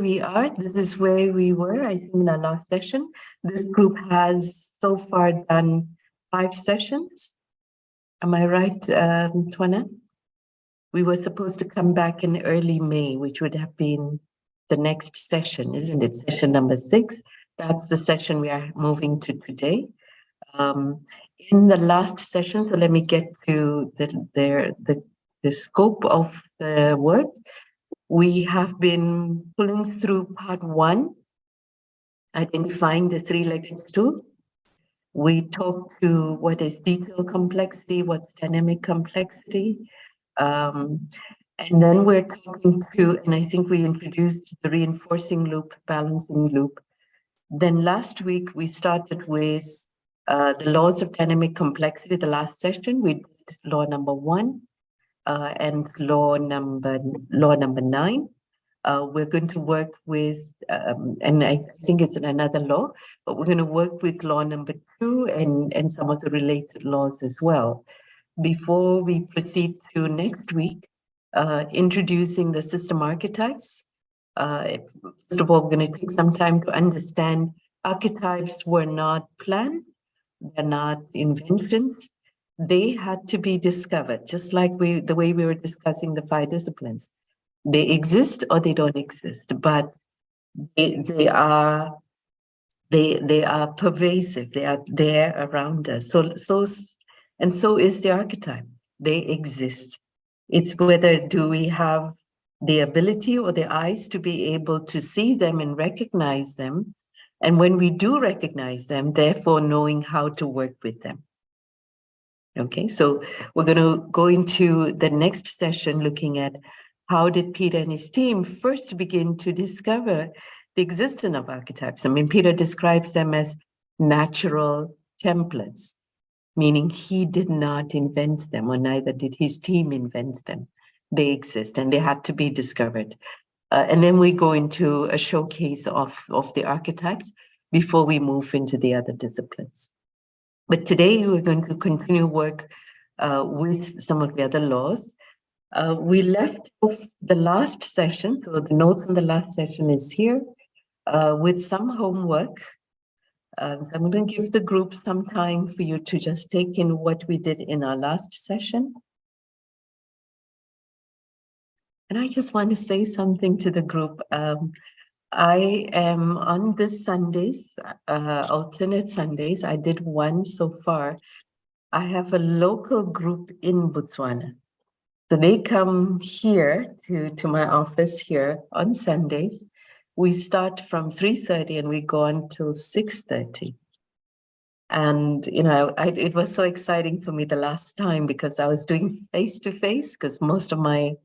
we are. This is where we were, I think, in our last session. This group has so far done 5 sessions. Am I right, Twana? We were supposed to come back in early May, which would have been the next session, isn't it? Session number 6. That's the session we are moving to today. In the last session, so let me get to the scope of the work. We have been pulling through part 1, identifying the 3-legged stool. We talked to what is detail complexity, what's dynamic complexity. And then we're talking to, and I think we introduced the reinforcing loop, balancing loop. Then last week, we started with the laws of dynamic complexity. The last session, we did law number 1 and law number 9. We're going to work with, and I think it's in another law, but we're going to work with law number 2 and some of the related laws as well. Before we proceed to next week, introducing the system archetypes. First of all, we're going to take some time to understand archetypes were not planned, they're not inventions. They had to be discovered, just like the way we were discussing the 5 disciplines. They exist or they don't exist, but they are pervasive. They are there around us. So is the archetype. They exist. It's whether do we have the ability or the eyes to be able to see them and recognize them. And when we do recognize them, therefore knowing how to work with them. Okay, so we're going to go into the next session looking at how did Peter and his team first begin to discover the existence of archetypes. I mean, Peter describes them as natural templates, meaning he did not invent them, or neither did his team invent them. They exist and they had to be discovered. And then we go into a showcase of the archetypes before we move into the other disciplines. But today we're going to continue work with some of the other laws. We left off the last session, so the notes in the last session is here with some homework. So I'm going to give the group some time for you to just take in what we did in our last session. And I just want to say something to the group. I am on the Sundays, alternate Sundays. I did one so far. I have a local group in Botswana. So they come here to my office here on Sundays. We start from 3:30 and we go until 6:30. And, you know, it was so exciting for me the last time because I was doing face-to-face because most of my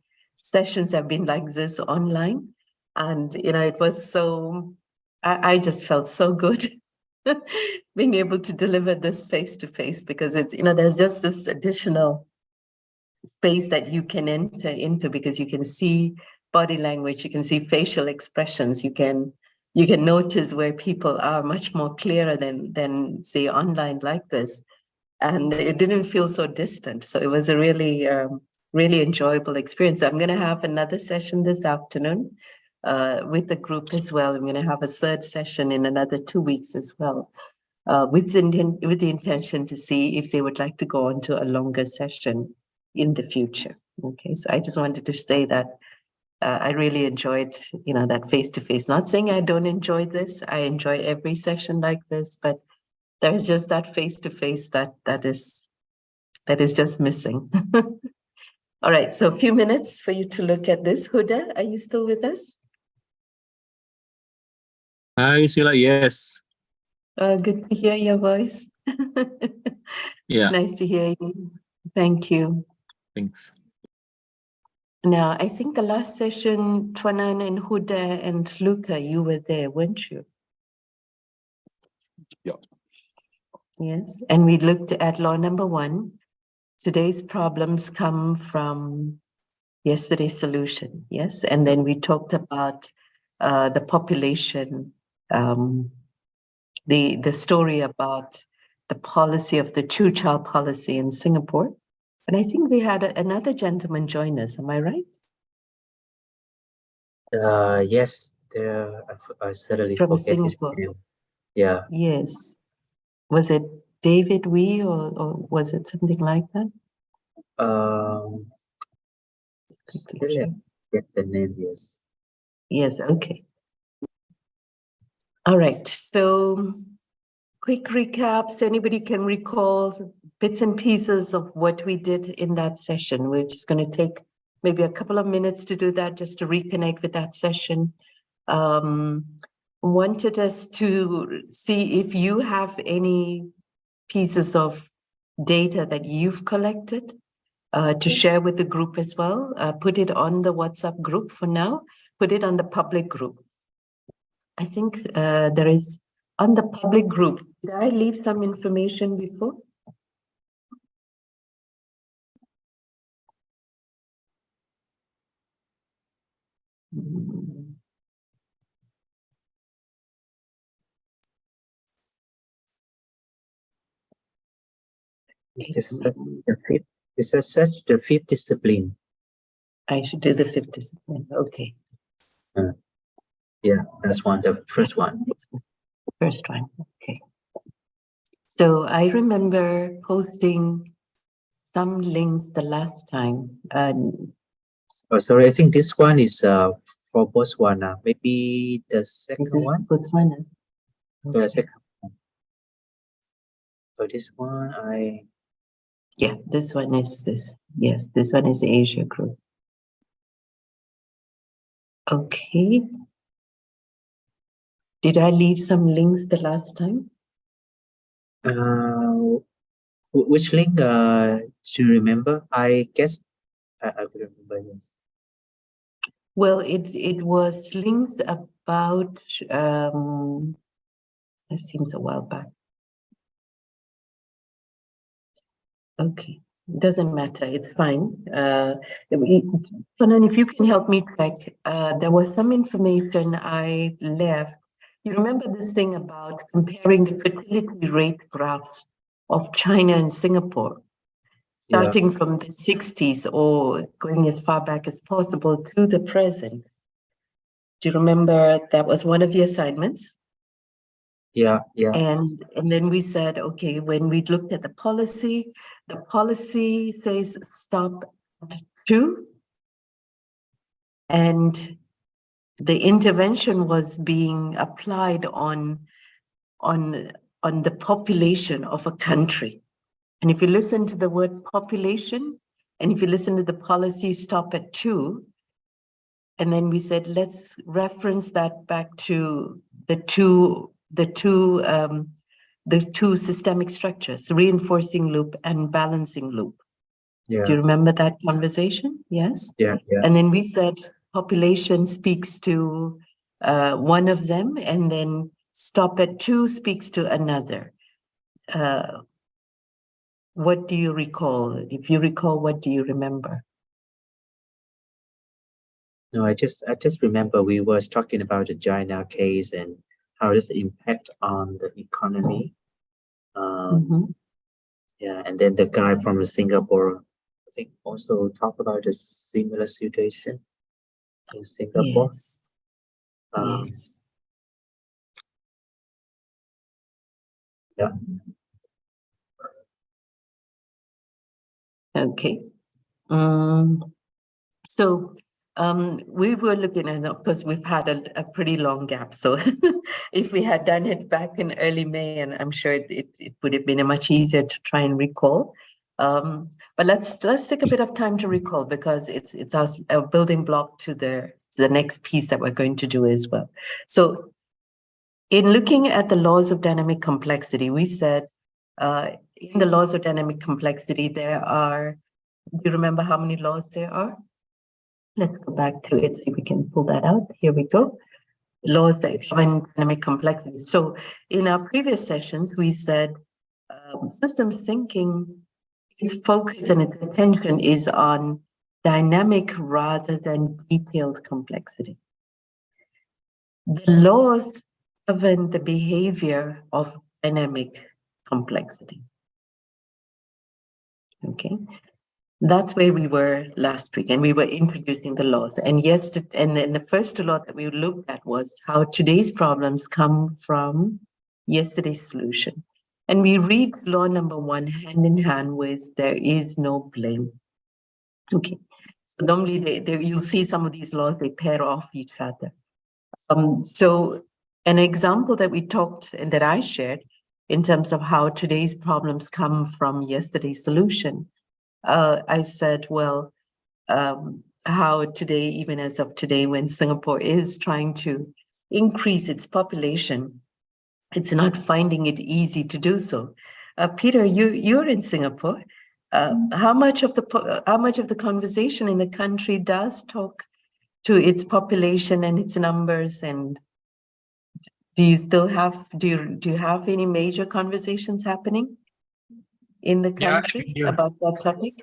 sessions have been like this online. And, you know, it was so, I just felt so good being able to deliver this face-to-face because it's, you know, there's just this additional space that you can enter into because you can see body language, you can see facial expressions, you can notice where people are much more clearer than say online like this. And it didn't feel so distant. So it was a really, really enjoyable experience. I'm going to have another session this afternoon with the group as well. I'm going to have a 3rd session in another 2 weeks as well, with the intention to see if they would like to go on to a longer session in the future. Okay, so I just wanted to say that I really enjoyed, you know, that face-to-face. Not saying I don't enjoy this. I enjoy every session like this, but there's just that face-to-face that is just missing. All right, so a few minutes for you to look at this. Huda, are you still with us? Hi, Sheila. Yes. Good to hear your voice. Yeah. Nice to hear you. Thank you. Thanks. Now, I think the last session, Twanan and Huda and Luca, you were there, weren't you? Yeah. Yes, and we looked at law number 1. Today's problems come from yesterday's solution, yes? And then we talked about the population, the story about the policy of the 2-child policy in Singapore. And I think we had another gentleman join us, am I right? Yes, there. I suddenly From forget his Singapore. name. Yeah. Yes. Was it David Wee or was it something like that? Still get the name, yes. Yes, okay. All right, so quick recaps. Anybody can recall bits and pieces of what we did in that session? We're just going to take maybe a couple of minutes to do that, just to reconnect with that session. Wanted us to see if you have any pieces of data that you've collected to share with the group as well. Put it on the WhatsApp group for now. Put it on the public group. I think there is on the public group. Did I leave some information before? It's such the fifth discipline. I should do the fifth discipline. Okay. Yeah, that's one, the first one. First one. Okay. So I remember posting some links the last time. Oh, sorry, I think this one is for Botswana. Maybe the second one? Botswana. Okay. The second one. So this one, Yeah, this one is this. Yes, this one is the Asia group. Okay. Did I leave some links the last time? which link do you remember? I guess I could remember. Yes. Well, it was links about it seems a while back. Okay, doesn't matter, it's fine. Fanan, if you can help me check, there was some information I left. You remember this thing about comparing the fertility rate graphs of China and Singapore, starting from the 60s or going as far back as possible to the present? Do you remember that was one of the assignments? Yeah. And then we said, okay, when we looked at the policy says stop at 2. And the intervention was being applied on the population of a country. And if you listen to the word population, and if you listen to the policy stop at 2, and then we said, let's reference that back to the two systemic structures, reinforcing loop and balancing loop. Yeah. Do you remember that conversation? Yes? Yeah. And then we said population speaks to one of them, and then stop at 2 speaks to another. What do you recall? If you recall, what do you remember? No, I just remember we was talking about the China case and how does it impact on the economy. Yeah, and then the guy from Singapore, I think, also talked about a similar situation in Singapore. Yes. Yes. Yeah. Okay. So we were looking at, of course, we've had a pretty long gap. So if we had done it back in early May, and I'm sure it would have been much easier to try and recall. But let's take a bit of time to recall, because it's a building block to the next piece that we're going to do as well. So in looking at the laws of dynamic complexity, we said in the laws of dynamic complexity, there are, do you remember how many laws there are? Let's go back to it, see if we can pull that out. Here we go. Laws that govern dynamic complexity. So in our previous sessions, we said systems thinking, its focus and its attention is on dynamic rather than detailed complexity. The laws govern the behavior of dynamic complexities. Okay. That's where we were last week, and we were introducing the laws. And and then the first law that we looked at was how today's problems come from yesterday's solution. And we read law number 1 hand in hand with there is no blame. Okay. So normally you'll see some of these laws, they pair off each other. So an example that we talked and that I shared in terms of how today's problems come from yesterday's solution, I said, well, how today, even as of today, when Singapore is trying to increase its population, it's not finding it easy to do so. Peter, you're in Singapore. How much of the conversation in the country does talk to its population and its numbers? And do you have any major conversations happening in the country every year. about that topic?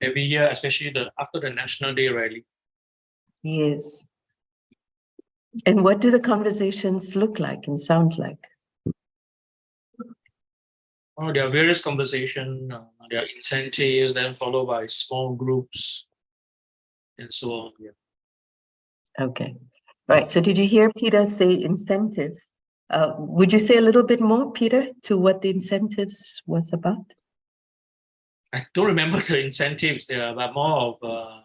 Every year, especially after the National Day rally. Yes. And what do the conversations look like and sound like? Oh, there are various conversations. There are incentives, then followed by small groups, and so on. Yeah. Okay. Right. So did you hear Peter say incentives? Would you say a little bit more, Peter, to what the incentives was about? I don't remember the incentives, but more of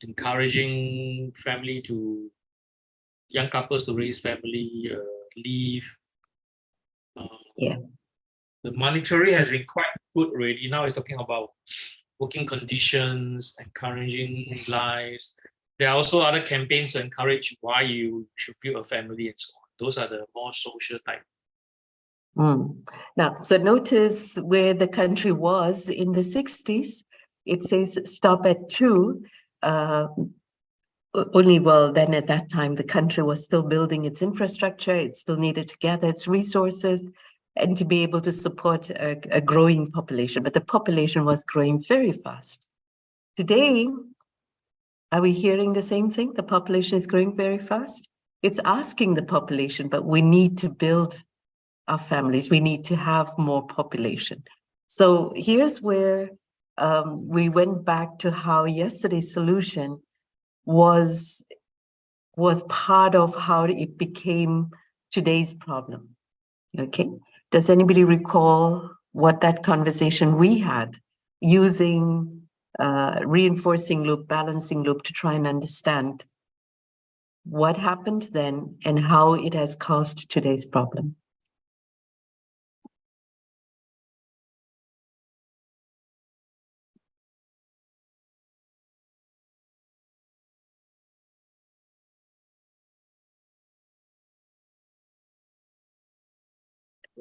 encouraging young couples to raise family, leave. Yeah. The monetary has been quite good already. Now it's talking about working conditions, encouraging lives. There are also other campaigns to encourage why you should build a family and so on. Those are the more social type. Now, so notice where the country was in the 60s. It says stop at 2. Only, well, then at that time, the country was still building its infrastructure. It still needed to gather its resources and to be able to support a growing population. But the population was growing very fast. Today, are we hearing the same thing? The population is growing very fast. It's asking the population, but we need to build our families. We need to have more population. So here's where we went back to how yesterday's solution was part of how it became today's problem. Okay. Does anybody recall what that conversation we had using reinforcing loop, balancing loop to try and understand what happened then and how it has caused today's problem?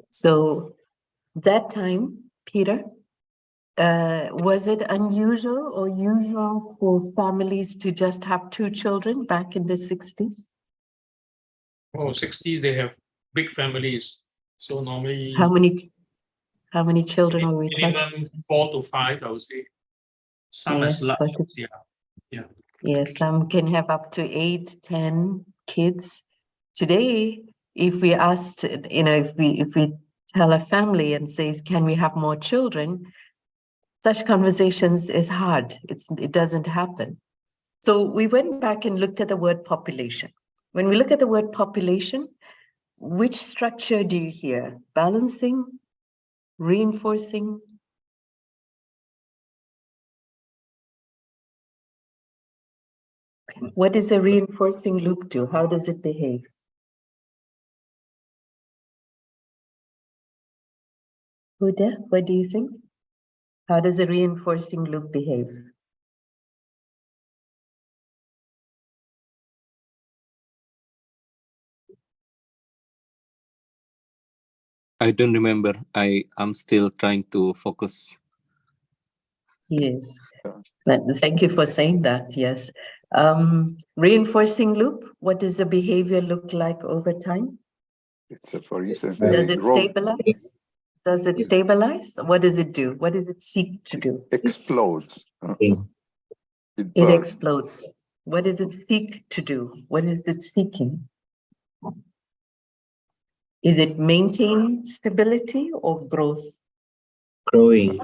So that time, Peter, was it unusual or usual for families to just have 2 children back in the 60s? Oh, 60s, they have big families. So normally How many children were we talking? minimum 4 to 5, I would say. Some Yeah, as large. 4 to- Yeah. Yeah, some can have up to 8, 10 kids. Today, if we asked, if we tell a family and says, can we have more children? Such conversations is hard. It doesn't happen. So we went back and looked at the word population. When we look at the word population, which structure do you hear? Balancing, reinforcing? What does a reinforcing loop do? How does it behave? Huda, what do you think? How does a reinforcing loop behave? I don't remember. I'm still trying to focus. Yes, thank you for saying that. Yes. Reinforcing loop, what does the behavior look like over time? For instance, Does it stabilize? Does it stabilize? What does it do? What does it seek to do? Explodes. It It explodes. What does it seek to do? What is it seeking? Is it maintain stability or growth? growing.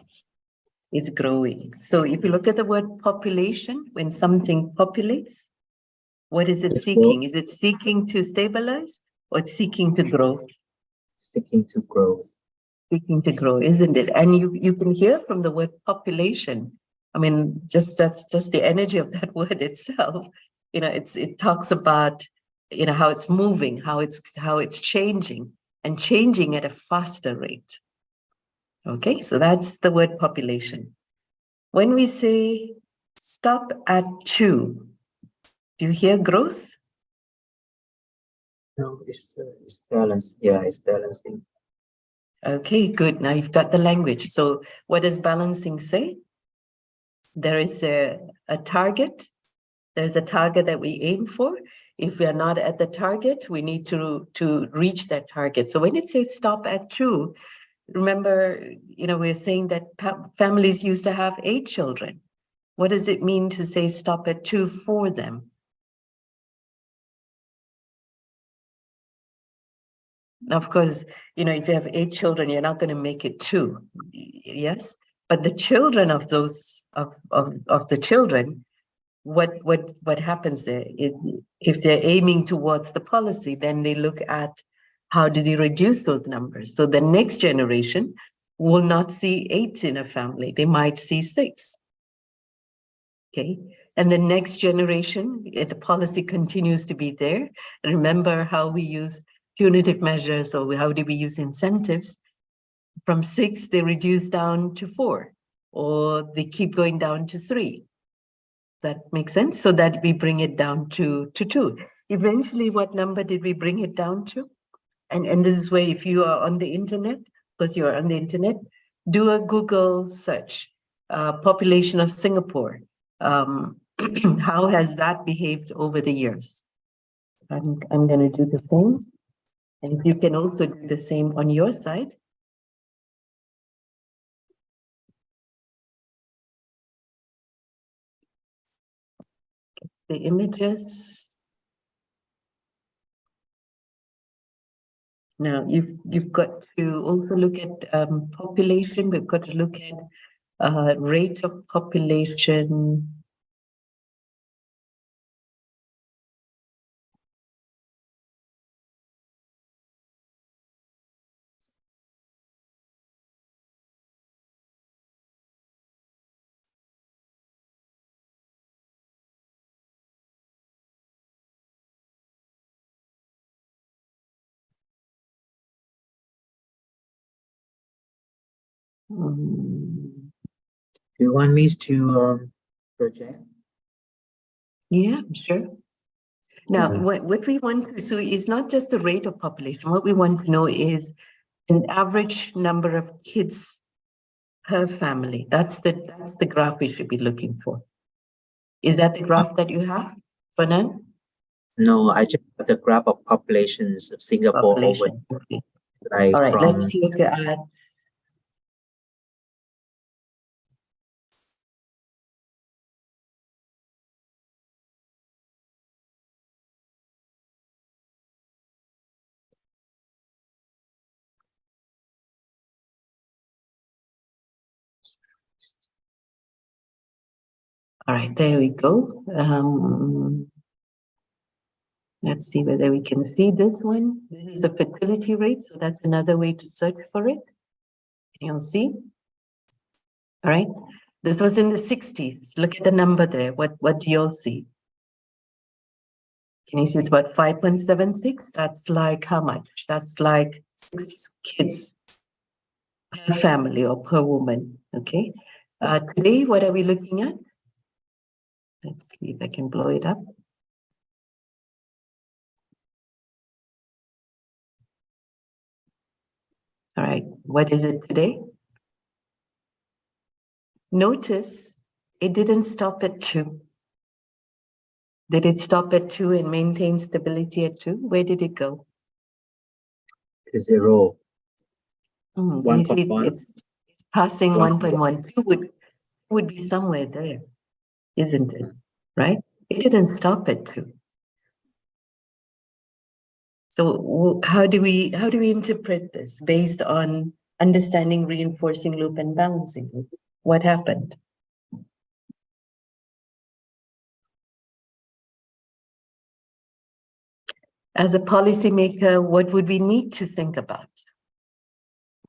It's growing. So if you look at the word population, when something populates, what is it It's seeking? Is it seeking to stabilize or it's seeking to grow? seeking to grow. Seeking to grow, isn't it? And you can hear from the word population. I mean, that's just the energy of that word itself. You know, it talks about, you know, how it's moving, how it's changing and changing at a faster rate. Okay, so that's the word population. When we say stop at 2, do you hear growth? No, it's balanced. Yeah, it's balancing. Okay, good. Now you've got the language. So what does balancing say? There is a target. There's a target that we aim for. If we are not at the target, we need to reach that target. So when it says stop at 2, remember, you know, we're saying that families used to have 8 children. What does it mean to say stop at 2 for them? Now, of course, you know, if you have 8 children, you're not going to make it 2, yes? But the children of those, of the children, what happens there? If they're aiming towards the policy, then they look at how do they reduce those numbers? So the next generation will not see 8 in a family. They might see 6. Okay. And the next generation, the policy continues to be there. Remember how we use punitive measures, or how do we use incentives? From 6, they reduce down to 4, or they keep going down to 3. That makes sense? So that we bring it down to 2. Eventually, what number did we bring it down to? And this is where, if you are on the internet, because you're on the internet, do a Google search, population of Singapore. How has that behaved over the years? I'm going to do the same. And you can also do the same on your side. The images. Now you've got to also look at population. We've got to look at rate of population. Do you want me to project? Yeah, sure. Now, Yeah. what we want to, so is not just the rate of population. What we want to know is an average number of kids per family. That's the graph we should be looking for. Is that the graph that you have, Fernand? No, I just have the graph of populations of Singapore Population. Okay. like All right, from let's look at. All right, there we go. Let's see whether we can see this one. This is the fertility rate, so that's another way to search for it. Can you all see? All right, this was in the 60s. Look at the number there. What do you all see? Can you see it's about 5.76? That's like how much? That's like 6 kids per family or per woman. Okay. Today, what are we looking at? Let's see if I can blow it up. All right, what is it today? Notice it didn't stop at 2. Did it stop at 2 and maintain stability at 2? Where did it go? to 0. Can you see 1.1. it's passing 1.1. 1.1? Would be somewhere there, isn't it? Right? It didn't stop at 2. So how do we interpret this based on understanding reinforcing loop and balancing loop? What happened? As a policymaker, what would we need to think about?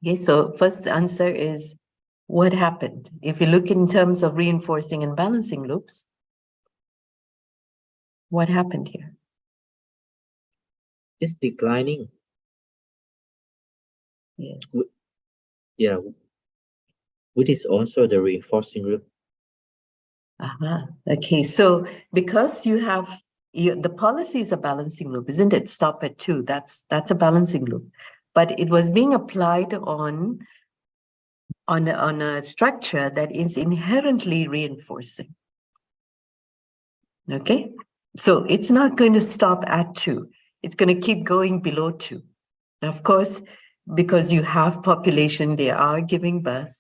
Okay, so first answer is what happened? If you look in terms of reinforcing and balancing loops, what happened here? It's declining. Yes. Yeah. Which is also the reinforcing loop. Okay, so because you have the policy is a balancing loop, isn't it? Stop at 2. That's a balancing loop, but it was being applied on a structure that is inherently reinforcing. Okay, so it's not going to stop at 2. It's going to keep going below 2. Now, of course, because you have population, they are giving birth.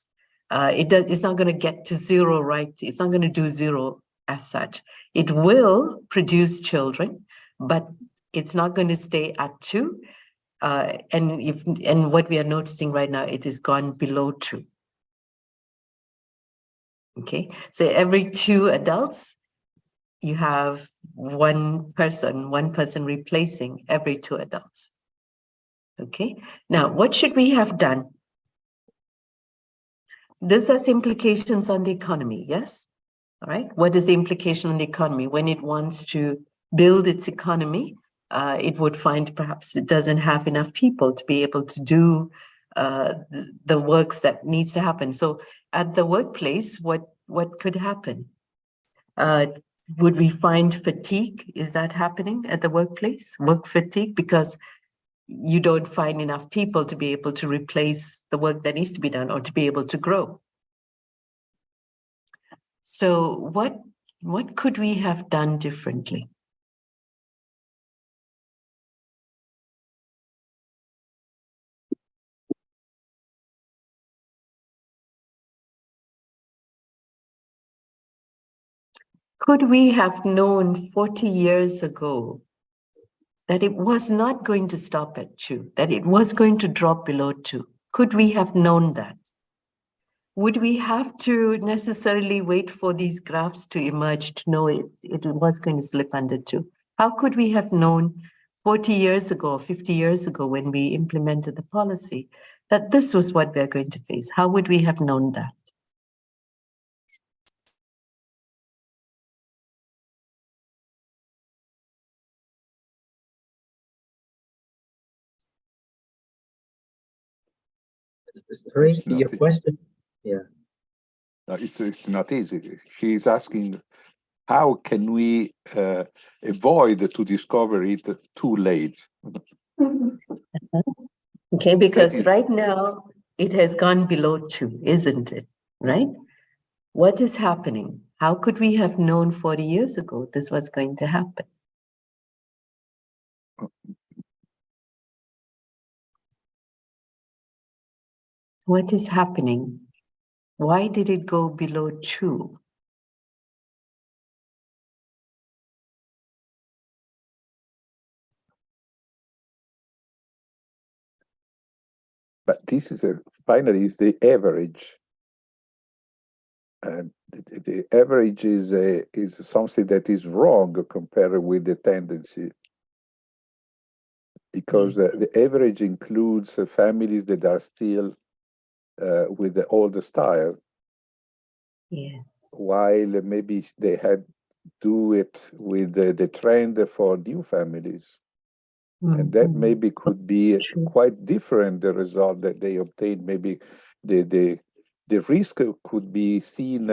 It's not going to get to 0, right? It's not going to do 0 as such. It will produce children, but it's not going to stay at 2. And what we are noticing right now, it has gone below 2. Okay, so every 2 adults, you have one person replacing every 2 adults. Okay, now what should we have done? This has implications on the economy, yes? All right, what is the implication on the economy? When it wants to build its economy, it would find perhaps it doesn't have enough people to be able to do the works that needs to happen. So at the workplace, what could happen? Would we find fatigue? Is that happening at the workplace? Work fatigue? Because you don't find enough people to be able to replace the work that needs to be done or to be able to grow. So what could we have done differently? Could we have known 40 years ago that it was not going to stop at 2, that it was going to drop below 2? Could we have known that? Would we have to necessarily wait for these graphs to emerge to know it was going to slip under 2? How could we have known 40 years ago, 50 years ago, when we implemented the policy, that this was what we're going to face? How would we have known that? Sorry, It's not your easy. question? Yeah. No, it's not easy. She's asking, how can we avoid to discover it too late? Okay, because right now it has gone below 2, isn't it? Right? What is happening? How could we have known 40 years ago this was going to happen? What is happening? Why did it go below 2? But this is finally is the average. And the average is something that is wrong compared with the tendency. Because the average includes families that are still with the older style. Yes. While maybe they had do it with the trend for new families. And that maybe could be quite different, the result that they obtained. Maybe the risk could be seen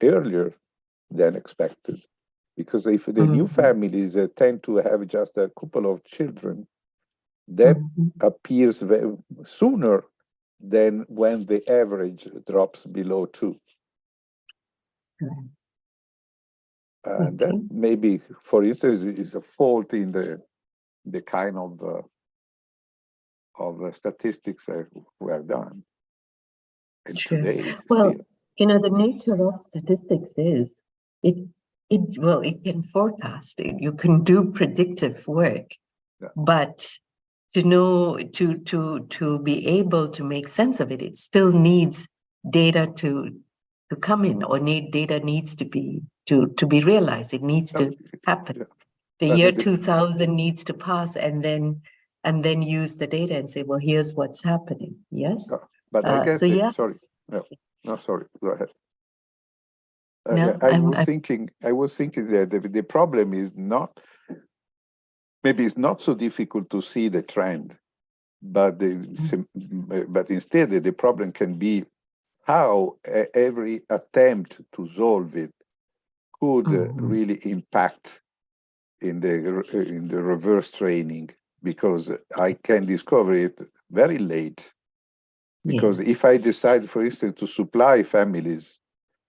earlier than expected. Because if the new families tend to have just a couple of children, that appears sooner than when the average drops below 2. And that maybe, for instance, is a fault in the kind of statistics that were done. And today, well, still. you know, the nature of statistics is it can forecast it. You can do predictive work, but to know to be able to make sense of it, it still needs data to come in, or data needs to be realized. It needs to happen. Yeah. The But year the- 2000 needs to pass, and then use the data and say, well, here's what's happening. Yes. But I guess, So yes. sorry, no, sorry, go ahead. No, I was thinking that the problem is not, maybe it's not so difficult to see the trend, but but instead the problem can be how every attempt to solve it could really impact in the reverse training, because I can discover it very late. Because if I decide, for instance, to supply families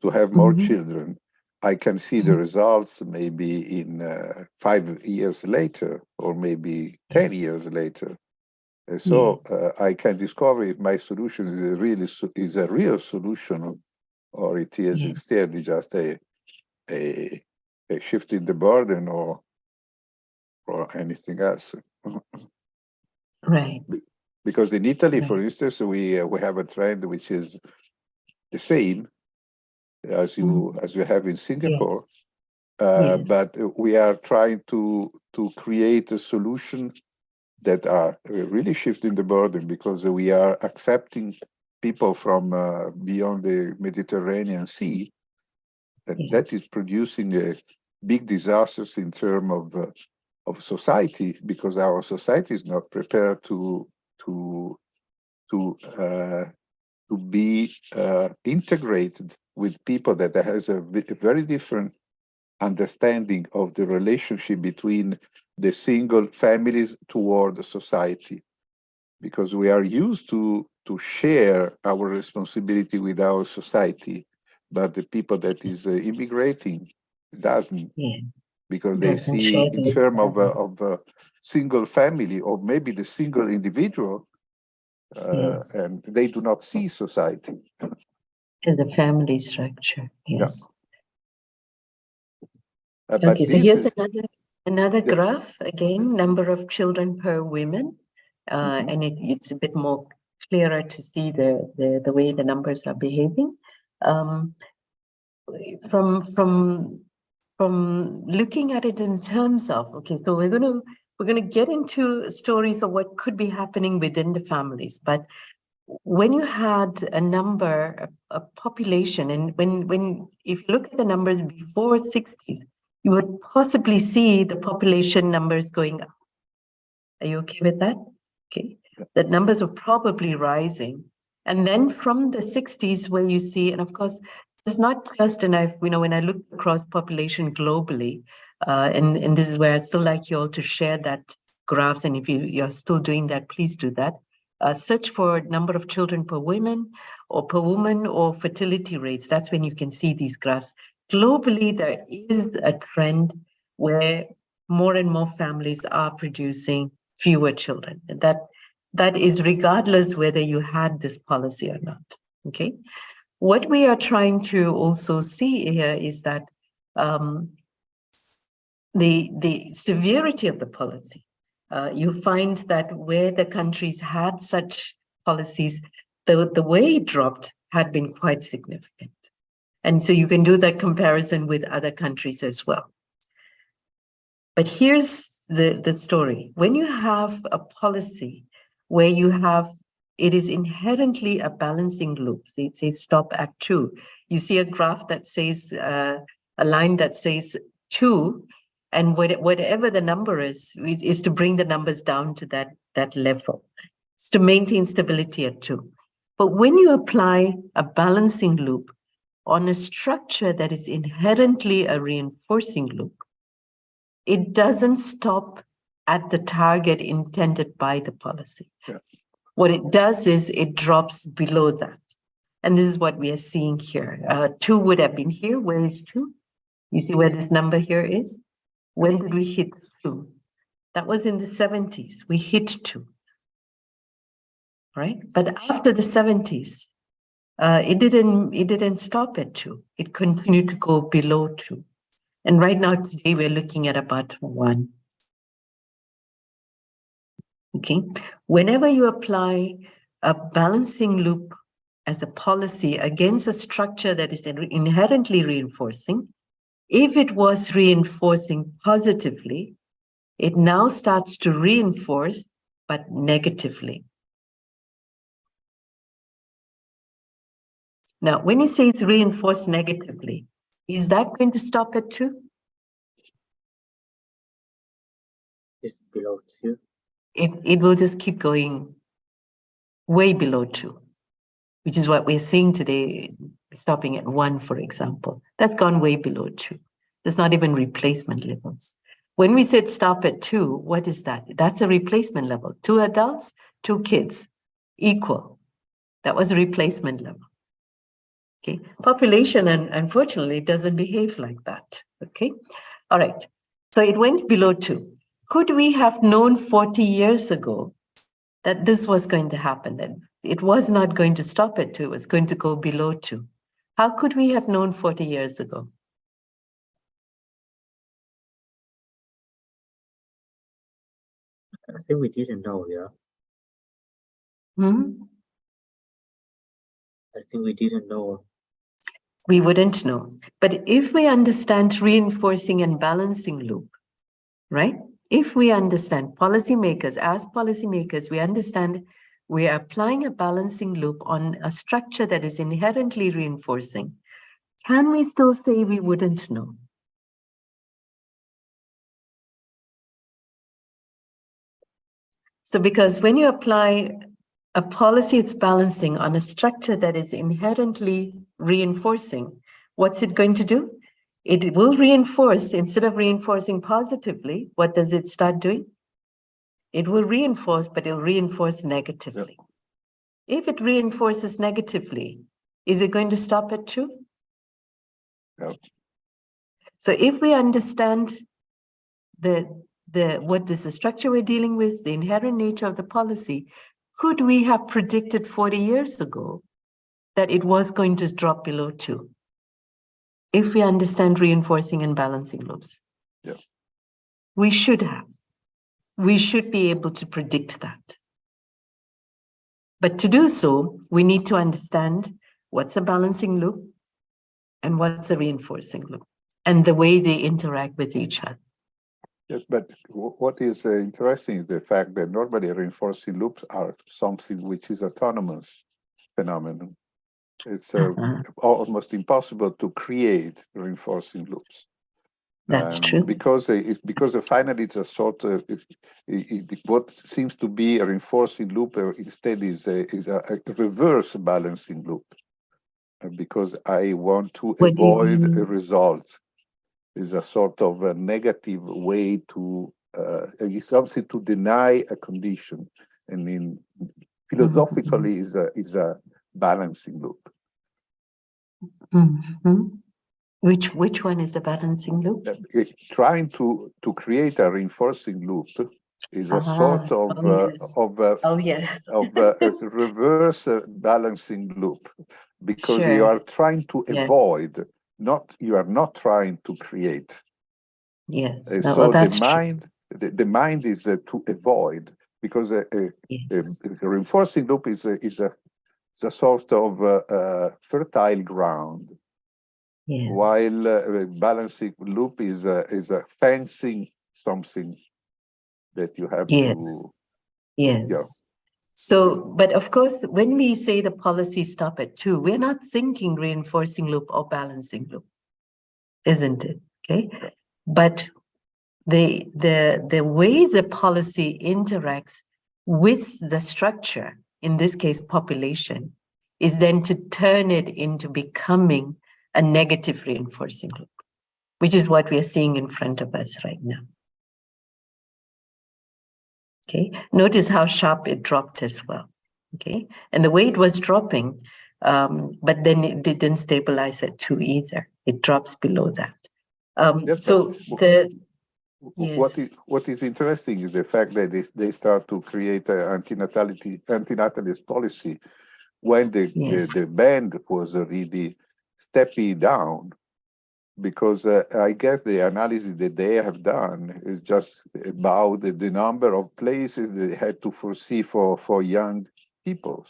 to have more children, I can see the results maybe in 5 years later, or maybe 10 years later. And so I can discover if my solution is a real solution, or it is instead just a shift in the burden, or anything else. Right. Because in Italy, for instance, we have a trend which is the same as you have in Singapore, but we are trying to create a solution that are really shifting the burden, because we are accepting people from beyond the Mediterranean Sea, and that is producing big disasters in terms of society, because our society is not prepared to be integrated with people that has a very different understanding of the relationship between the single families toward the society, because we are used to share our responsibility with our society, but the people that is immigrating doesn't, because they see in terms of a single family, or maybe the single individual, and they do not see society as a family structure. Yes. But okay, so here's another graph, again, number of children per woman, and it's a bit more clearer to see the way the numbers are behaving. From looking at it in terms of, okay, so we're gonna get into stories of what could be happening within the families, but when you had a number, a population, and if you look at the numbers before 60s, you would possibly see the population numbers going up. Are you okay with that? Okay, the numbers are probably rising. And then from the 60s, where you see, and of course, it's not just, and when I look across population globally, and this is where I'd still like you all to share that graphs, and if you're still doing that, please do that. Search for number of children per woman, or fertility rates. That's when you can see these graphs. Globally, there is a trend where more and more families are producing fewer children. And that is regardless whether you had this policy or not, okay? What we are trying to also see here is that the severity of the policy, you find that where the countries had such policies, the way it dropped had been quite significant. And so you can do that comparison with other countries as well. But here's the story. When you have a policy where it is inherently a balancing loop, it says stop at 2. You see a graph that says, a line that says 2, and whatever the number is to bring the numbers down to that level. It's to maintain stability at 2. But when you apply a balancing loop on a structure that is inherently a reinforcing loop, it doesn't stop at the target intended by the policy. Yeah. What it does is it drops below that. And this is what we are seeing here. 2 would have been here. Where is 2? You see where this number here is? When did we hit 2? That was in the 70s. We hit 2, right? But after the 70s, it didn't stop at 2. It continued to go below 2. And right now, today, we're looking at about 1. Okay. Whenever you apply a balancing loop as a policy against a structure that is inherently reinforcing, if it was reinforcing positively, it now starts to reinforce, but negatively. Now, when he says reinforce negatively, is that going to stop at 2? It's below 2. It will just keep going way below 2, which is what we're seeing today, stopping at 1, for example. That's gone way below 2. There's not even replacement levels. When we said stop at 2, what is that? That's a replacement level. 2 adults, 2 kids, equal. That was a replacement level. Okay, population, and unfortunately, doesn't behave like that. Okay, all right. So it went below 2. Could we have known 40 years ago that this was going to happen, that it was not going to stop at 2, it was going to go below 2? How could we have known 40 years ago? I think we didn't know, yeah. I think we didn't know. We wouldn't know. But if we understand reinforcing and balancing loop, right? If we understand policymakers, as policymakers, we understand we are applying a balancing loop on a structure that is inherently reinforcing. Can we still say we wouldn't know? So because when you apply a policy it's balancing on a structure that is inherently reinforcing, what's it going to do? It will reinforce, instead of reinforcing positively, what does it start doing? It will reinforce, but it'll reinforce negatively. Yeah. If it reinforces negatively, is it going to stop at 2? No. So if we understand what is the structure we're dealing with, the inherent nature of the policy, could we have predicted 40 years ago that it was going to drop below 2? If we understand reinforcing and balancing loops. Yeah. We should have. We should be able to predict that. But to do so, we need to understand what's a balancing loop and what's a reinforcing loop and the way they interact with each other. Yes, but what is interesting is the fact that normally reinforcing loops are something which is autonomous phenomenon. It's almost impossible to create reinforcing loops. That's true. Because finally it's a sort of what seems to be a reinforcing loop instead is a reverse balancing loop, because I want to avoid a result. Is a sort of a negative way to is something to deny a condition, and in philosophically is a balancing loop. Which one is the balancing loop? Trying to create a reinforcing loop is a sort of a reverse balancing loop, because you are trying to avoid, you are not trying to create. Yes. So the mind is to avoid, because a reinforcing loop is a sort of fertile ground. Yes. While balancing loop is a fencing something that you have to. Yes. Yeah. So, but of course, when we say the policy stop at 2, we're not thinking reinforcing loop or balancing loop, isn't it? Okay. Yeah. But the way the policy interacts with the structure, in this case, population, is then to turn it into becoming a negative reinforcing loop, which is what we are seeing in front of us right now. Okay, notice how sharp it dropped as well. Okay, and the way it was dropping, but then it didn't stabilize at 2 either. It drops below that. Yes, so what is interesting is the fact that they start to create an antinatalist policy when the band was already stepping down, because I guess the analysis that they have done is just about the number of places they had to foresee for young people.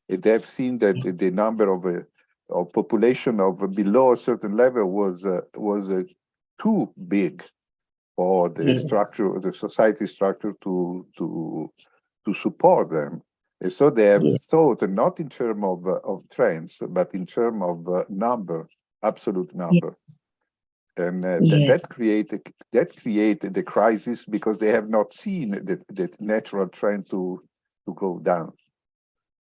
they have seen that the number of population of below a certain level was too big for the structure, the society structure to support them. And so they have thought not in terms of trends, but in terms of number, absolute number. And that created the crisis because they have not seen the natural trend to go down.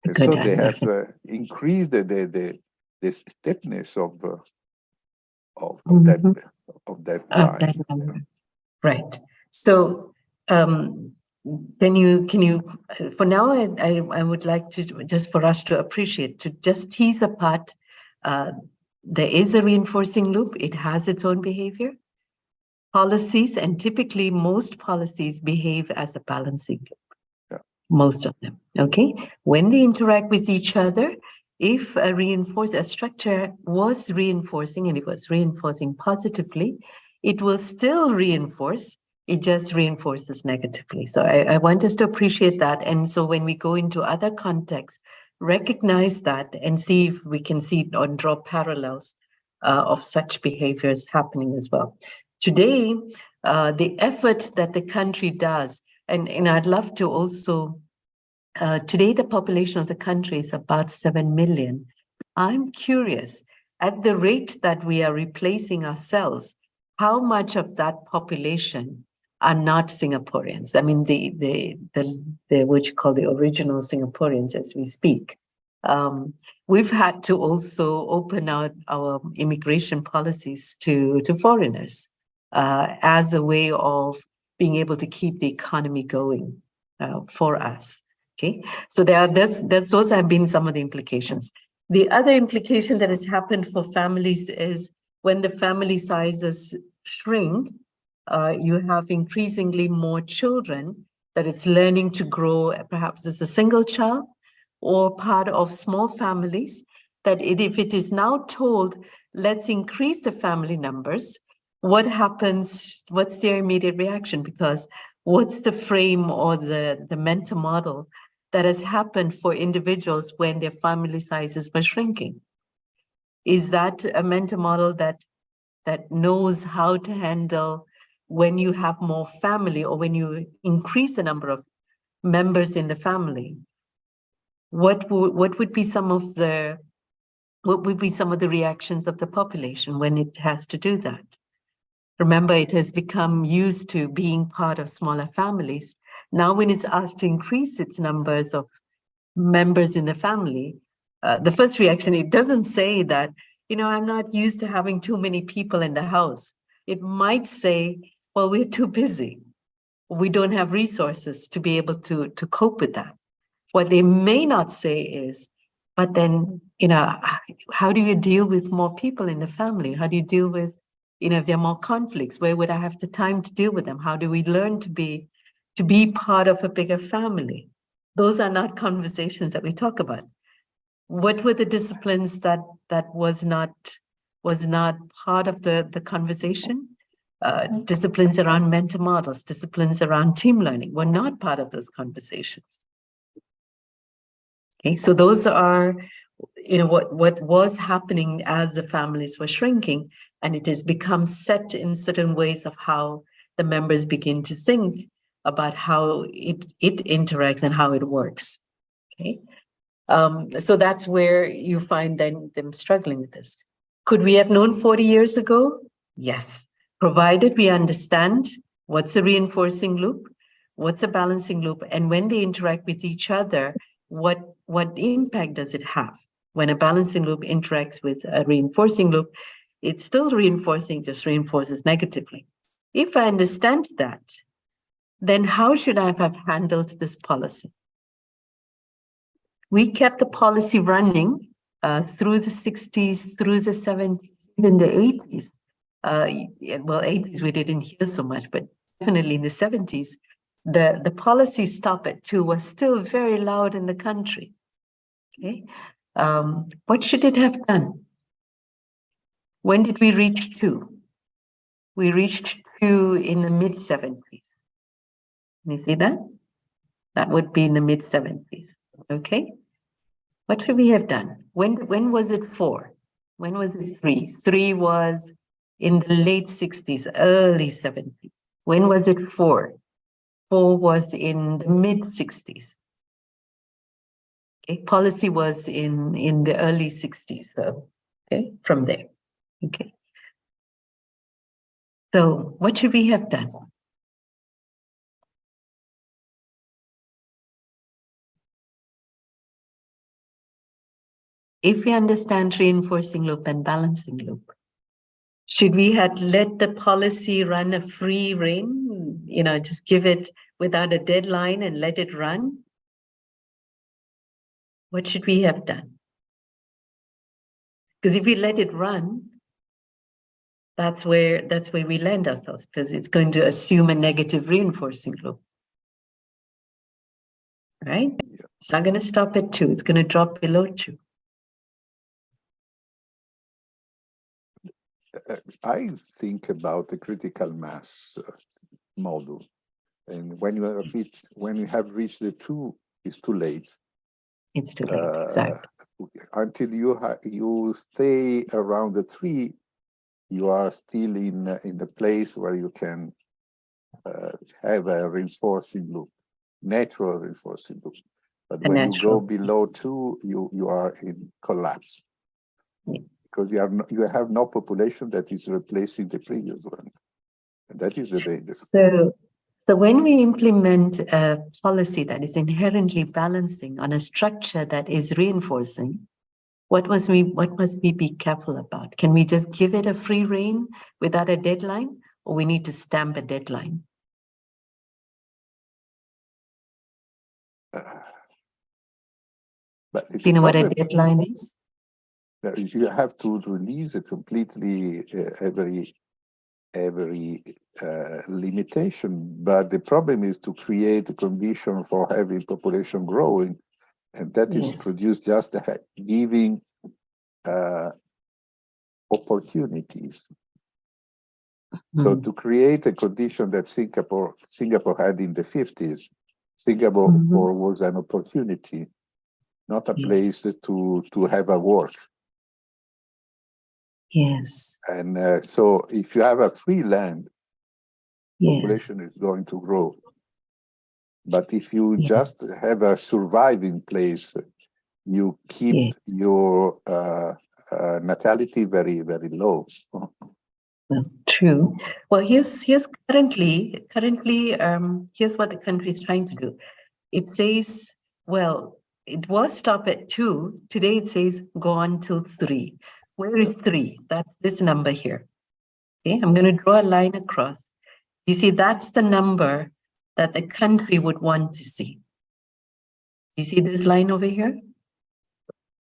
And so they have increased the steepness of that line. Right. So can you for now I would like to just for us to appreciate, to just tease apart, there is a reinforcing loop. It has its own behavior, policies, and typically most policies behave as a balancing loop. Yeah. Most of them, okay? When they interact with each other, if a structure was reinforcing and it was reinforcing positively, it will still reinforce, it just reinforces negatively. So I want us to appreciate that. And so when we go into other contexts, recognize that and see if we can see or draw parallels of such behaviors happening as well. Today, the effort that the country does, and I'd love to also, today the population of the country is about 7 million. I'm curious, at the rate that we are replacing ourselves, how much of that population are not Singaporeans? I mean, the what you call the original Singaporeans as we speak. We've had to also open out our immigration policies to foreigners as a way of being able to keep the economy going for us. Okay, so those have been some of the implications. The other implication that has happened for families is when the family sizes shrink, you have increasingly more children that it's learning to grow perhaps as a single child or part of small families, that if it is now told, let's increase the family numbers, what happens, what's their immediate reaction? Because what's the frame or the mental model that has happened for individuals when their family sizes were shrinking? Is that a mental model that knows how to handle when you have more family or when you increase the number of members in the family? What would be some of the reactions of the population when it has to do that? Remember, it has become used to being part of smaller families. Now, when it's asked to increase its numbers of members in the family, the first reaction, it doesn't say that, I'm not used to having too many people in the house. It might say, well, we're too busy. We don't have resources to be able to cope with that. What they may not say is, but then, how do you deal with more people in the family? How do you deal with, if there are more conflicts, where would I have the time to deal with them? How do we learn to be part of a bigger family? Those are not conversations that we talk about. What were the disciplines that was not part of the conversation? Disciplines around mental models, disciplines around team learning were not part of those conversations. Okay, so those are, what was happening as the families were shrinking, and it has become set in certain ways of how the members begin to think about how it interacts and how it works. Okay, so that's where you find them struggling with this. Could we have known 40 years ago? Yes, provided we understand what's a reinforcing loop, what's a balancing loop, and when they interact with each other, what impact does it have? When a balancing loop interacts with a reinforcing loop, it's still reinforcing, just reinforces negatively. If I understand that, then how should I have handled this policy? We kept the policy running through the 60s, through the 70s, even the 80s. Well, 80s we didn't hear so much, but definitely in the 70s, the policy stop at 2 was still very loud in the country. Okay, what should it have done? When did we reach 2? We reached 2 in the mid-70s. Can you see that? That would be in the mid-70s. Okay. What should we have done? When was it 4? When was it 3? 3 was in the late 60s, early 70s. When was it 4? 4 was in the mid 60s. Okay, policy was in the early 60s. So, okay, from there. Okay. So what should we have done? If we understand reinforcing loop and balancing loop, should we have let the policy run a free rein, just give it without a deadline and let it run? What should we have done? Because if we let it run, that's where we land ourselves, because it's going to assume a negative reinforcing loop. Right? Yeah. It's not going to stop at 2. It's going to drop below 2. I think about the critical mass model, and when you have reached the 2, it's too late. It's too late, exactly. Until you stay around the 3, you are still in the place where you can have a reinforcing loop, natural reinforcing loop. But when you go below 2, you are in collapse. Yeah. Because you have no population that is replacing the previous one. And that is the danger. So when we implement a policy that is inherently balancing on a structure that is reinforcing, what must we be careful about? Can we just give it a free rein without a deadline, or we need to stamp a deadline? But Do you know what a deadline is? You have to release a completely every limitation, but the problem is to create a condition for having population growing, and that is produced just giving opportunities. So to create a condition that Singapore had in the 50s, Singapore was an opportunity, not a place to have a work. Yes. And so if you have a free land, population is going to grow. But if you just have a surviving place, you keep your natality very, very low. Well, true. Well, here's currently, here's what the country is trying to do. It says, well, it was stop at 2. Today it says go on till 3. Where is 3? That's this number here. Okay, I'm going to draw a line across. You see, that's the number that the country would want to see. You see this line over here?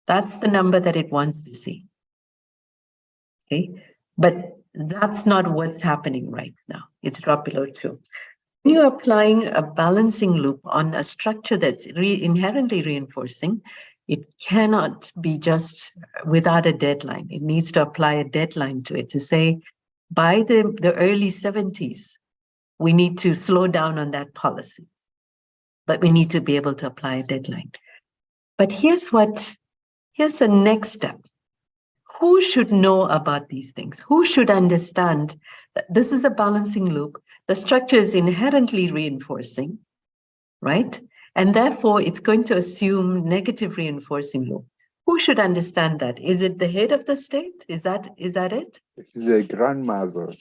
That's the number that it wants to see. Okay, but that's not what's happening right now. It's dropped below 2. When you're applying a balancing loop on a structure that's inherently reinforcing, it cannot be just without a deadline. It needs to apply a deadline to it to say, by the early 70s, we need to slow down on that policy. But we need to be able to apply a deadline. But here's the next step. Who should know about these things? Who should understand that this is a balancing loop? The structure is inherently reinforcing, right? And therefore, it's going to assume negative reinforcing loop. Who should understand that? Is it the head of the state? Is that it? It's the grandmother.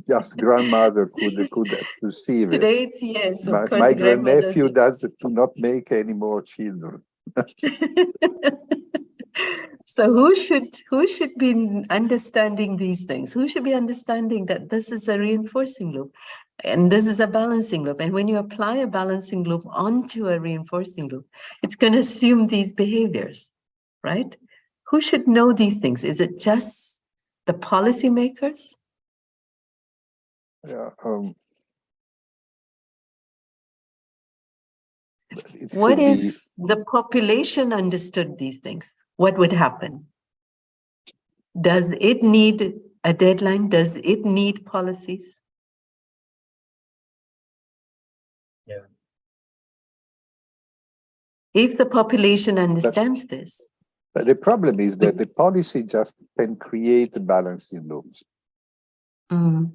Just grandmother could perceive it. Today it's yes, of course. My grandnephew does not make any more children. So who should be understanding these things? Who should be understanding that this is a reinforcing loop and this is a balancing loop? And when you apply a balancing loop onto a reinforcing loop, it's going to assume these behaviors, right? Who should know these things? Is it just the policymakers? Yeah. What if the population understood these things? What would happen? Does it need a deadline? Does it need policies? Yeah. If the population understands this. But the problem is that the policy just can create balancing loops. Mm.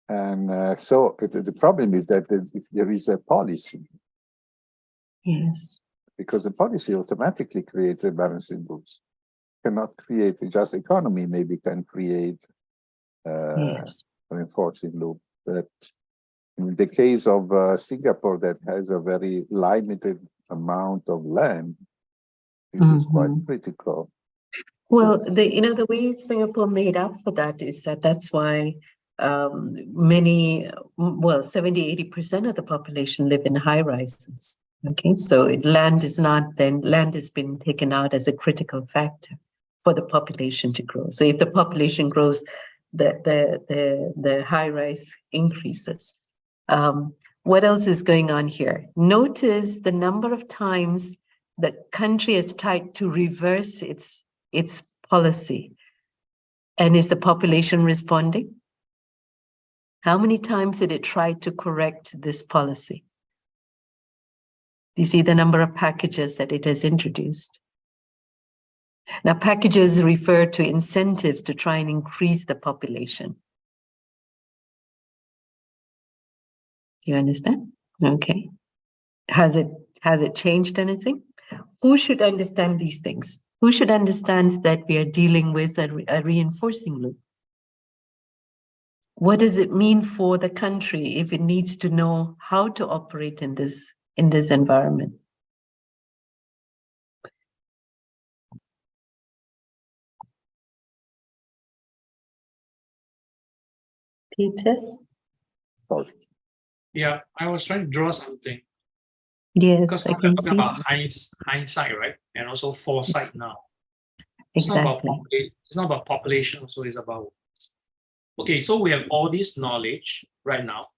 And so the problem is that if there is a policy, Yes. because the policy automatically creates a balancing loops, cannot create just economy, maybe can create Yes. an enforcing loop. But in the case of Singapore, that has a very limited amount of land, this is quite critical. Well, the way Singapore made up for that is that that's why many, well, 70–80% of the population live in high rises. Okay, so land is land has been taken out as a critical factor for the population to grow. So if the population grows, the high rise increases. What else is going on here? Notice the number of times the country has tried to reverse its policy. And is the population responding? How many times did it try to correct this policy? Do you see the number of packages that it has introduced? Now, packages refer to incentives to try and increase the population. You understand? Okay. Has it changed anything? Who should understand these things? Who should understand that we are dealing with a reinforcing loop? What does it mean for the country if it needs to know how to operate in this environment? Peter? Sorry. Yeah, I was trying to draw something. Yes, Because I we're can talking see. about hindsight, right? And also foresight now. It's Exactly. not about population, so it's about, okay, so we have all this knowledge right now.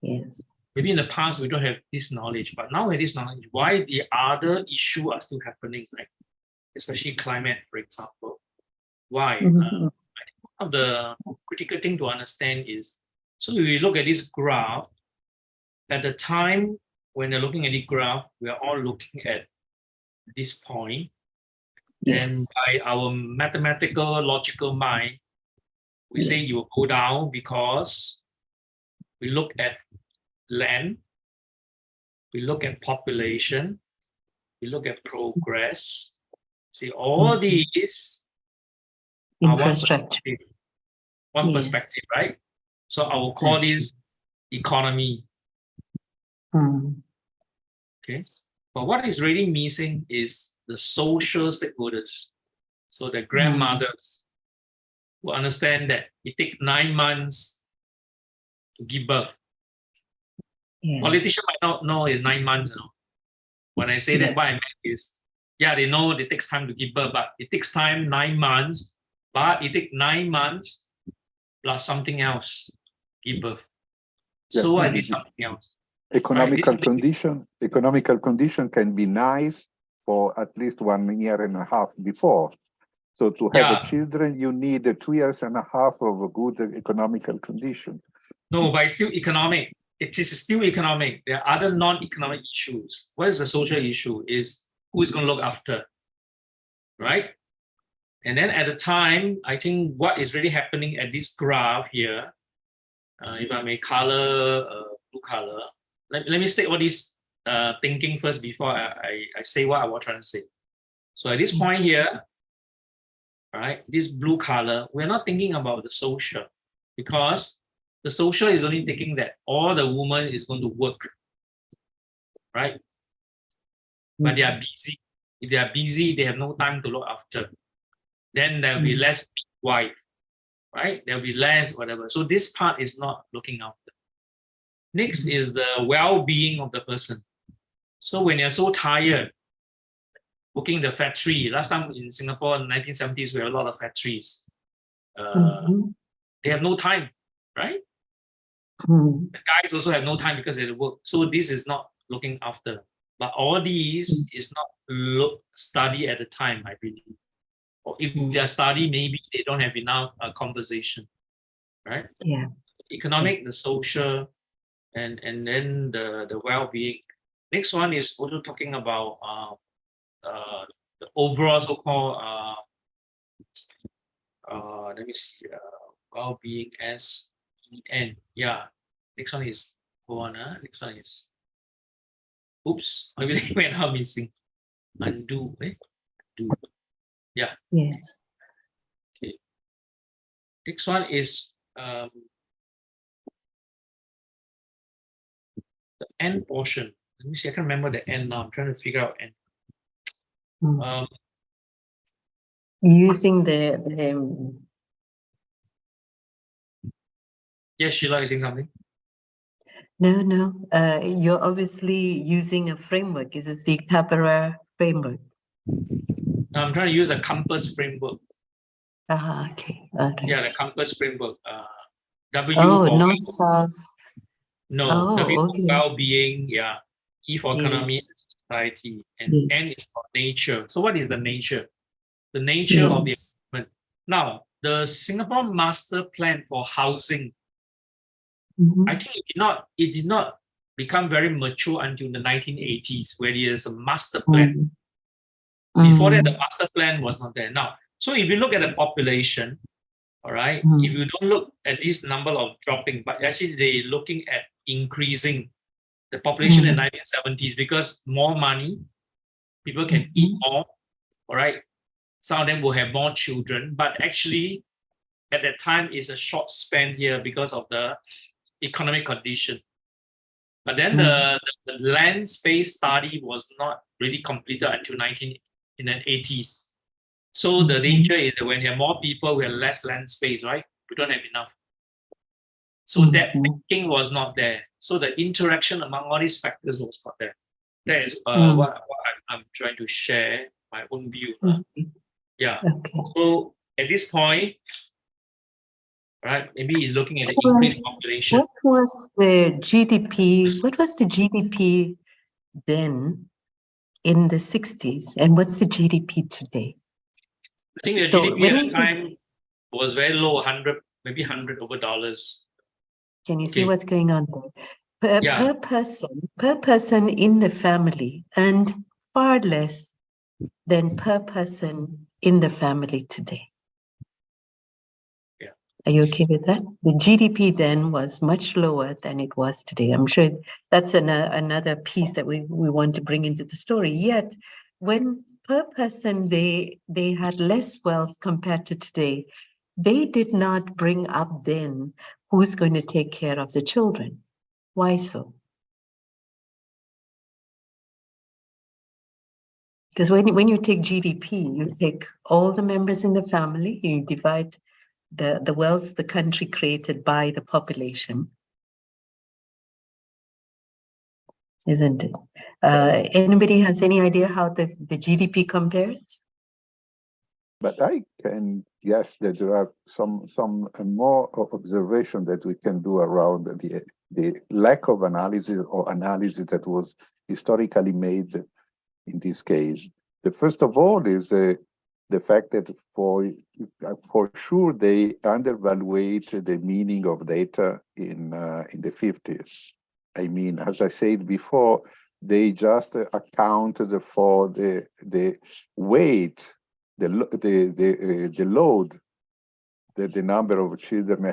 Yes. Maybe in the past we don't have this knowledge, but now we have this knowledge. Why the other issues are still happening, right? Especially climate, for example. Why? I think one of the critical thing to understand is, so if we look at this graph, at the time when you're looking at the graph, we are all looking at this point. Yes. And by our mathematical, logical mind, we say Yes. you will go down because we look at land, we look at population, we look at progress. See, all these are Infrastructure. one Yes. perspective, right? So I will call this economy. Okay. But what is really missing is the social stakeholders. So the grandmothers who understand that it takes 9 months to give birth. Yes. Politicians might not know it's 9 months, you know. When I say that, what I meant is, yeah, they know it takes time to give birth, but it takes time, 9 months, but it takes 9 months plus something else, give birth. So I did something else. Economical condition can be nice for at least 1.5 years before. So to have children, you need 2.5 years of a good economical condition. No, but it's still economic. It is still economic. There are other non-economic issues. What is the social issue? Is who's going to look after, right? And then at the time, I think what is really happening at this graph here, if I may color, blue color, let me state what is thinking first before I say what I was trying to say. So at this point here, right, this blue color, we're not thinking about the social, because the social is only thinking that all the woman is going to work, right? But they are busy. If they are busy, they have no time to look after. Then there'll be less wife, right? There'll be less whatever. So this part is not looking after. Next is the well-being of the person. So when you're so tired, working the factory, last time in Singapore in the 1970s, we had a lot of factories. They have no time, right? The guys also have no time because they work. So this is not looking after. But all these is not study at the time, I believe. Or if they are study, maybe they don't have enough conversation, right? Yeah. Economic, the social, and then the well-being. Next one is also talking about the overall so-called let me see, well-being as EN. Yeah. Next one is go on. Next one is oops. I went out missing. Undo. Do. Yeah. Yes. Okay. Next one is the end portion. Let me see. I can't remember the end now. I'm trying to figure out end. Using the Yes, Sheila is saying something. no. You're obviously using a framework. Is it the capita framework? I'm trying to use a compass framework. Okay. All right. Yeah, the compass framework. W Oh, for north south. no. W for Okay. well-being. Yeah. E for economy, Yes. society, and N Yes. is for nature. So what is the nature? The nature of the Yes. environment. Now, the Singapore Master Plan for Housing, Mhm. I think it did not become very mature until the 1980s, where there's a master plan. Before that, the master plan was not there. Now, so if you look at the population, all right, if you don't look at this number of dropping, but actually they're looking at increasing the population in the 1970s because more money, people can eat more, all right. Some of them will have more children, but actually at that time is a short span here because of the economic condition. But then the land space study was not really completed until in the 80s. So the danger is that when you have more people, we have less land space, right? We don't have enough. So that thinking was not there. So the interaction among all these factors was not there. That is what I'm trying to share my own view. Yeah. Okay. So at this point, right, maybe he's looking at the increased population. What was the GDP? What was the GDP then in the 60s? And what's the GDP today? I think the So GDP when at you the time was very low, 100, maybe 100 over dollars. Can you see Okay. what's going on there? Yeah. Per person in the family earned far less than per person in the family today. Yeah. Are you okay with that? The GDP then was much lower than it was today. I'm sure that's another piece that we want to bring into the story. Yet, when per person they had less wealth compared to today, they did not bring up then who's going to take care of the children. Why so? Because when you take GDP, you take all the members in the family, you divide the wealth the country created by the population, isn't it? Anybody has any idea how the GDP compares? But I can guess that there are some more observation that we can do around the lack of analysis or analysis that was historically made in this case. The first of all is the fact that for sure they undervaluate the meaning of data in the 50s. I mean, as I said before, they just accounted for the weight, the load that the number of children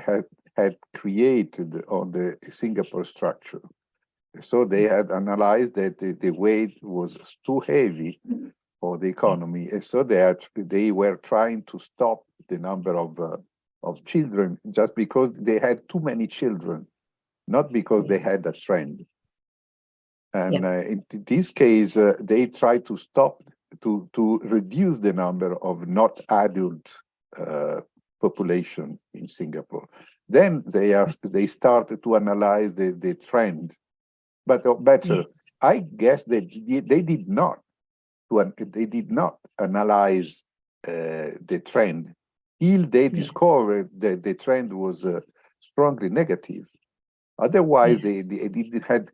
had created on the Singapore structure. So they had analyzed that the weight was too heavy for the economy, and so they were trying to stop the number of children just because they had too many children, not because they had a trend. And in this case, they try to stop to reduce the number of not adult population in Singapore. Then they started to analyze the trend. But better, I guess they did not analyze the trend till they discovered that the trend was strongly negative. Otherwise, they didn't had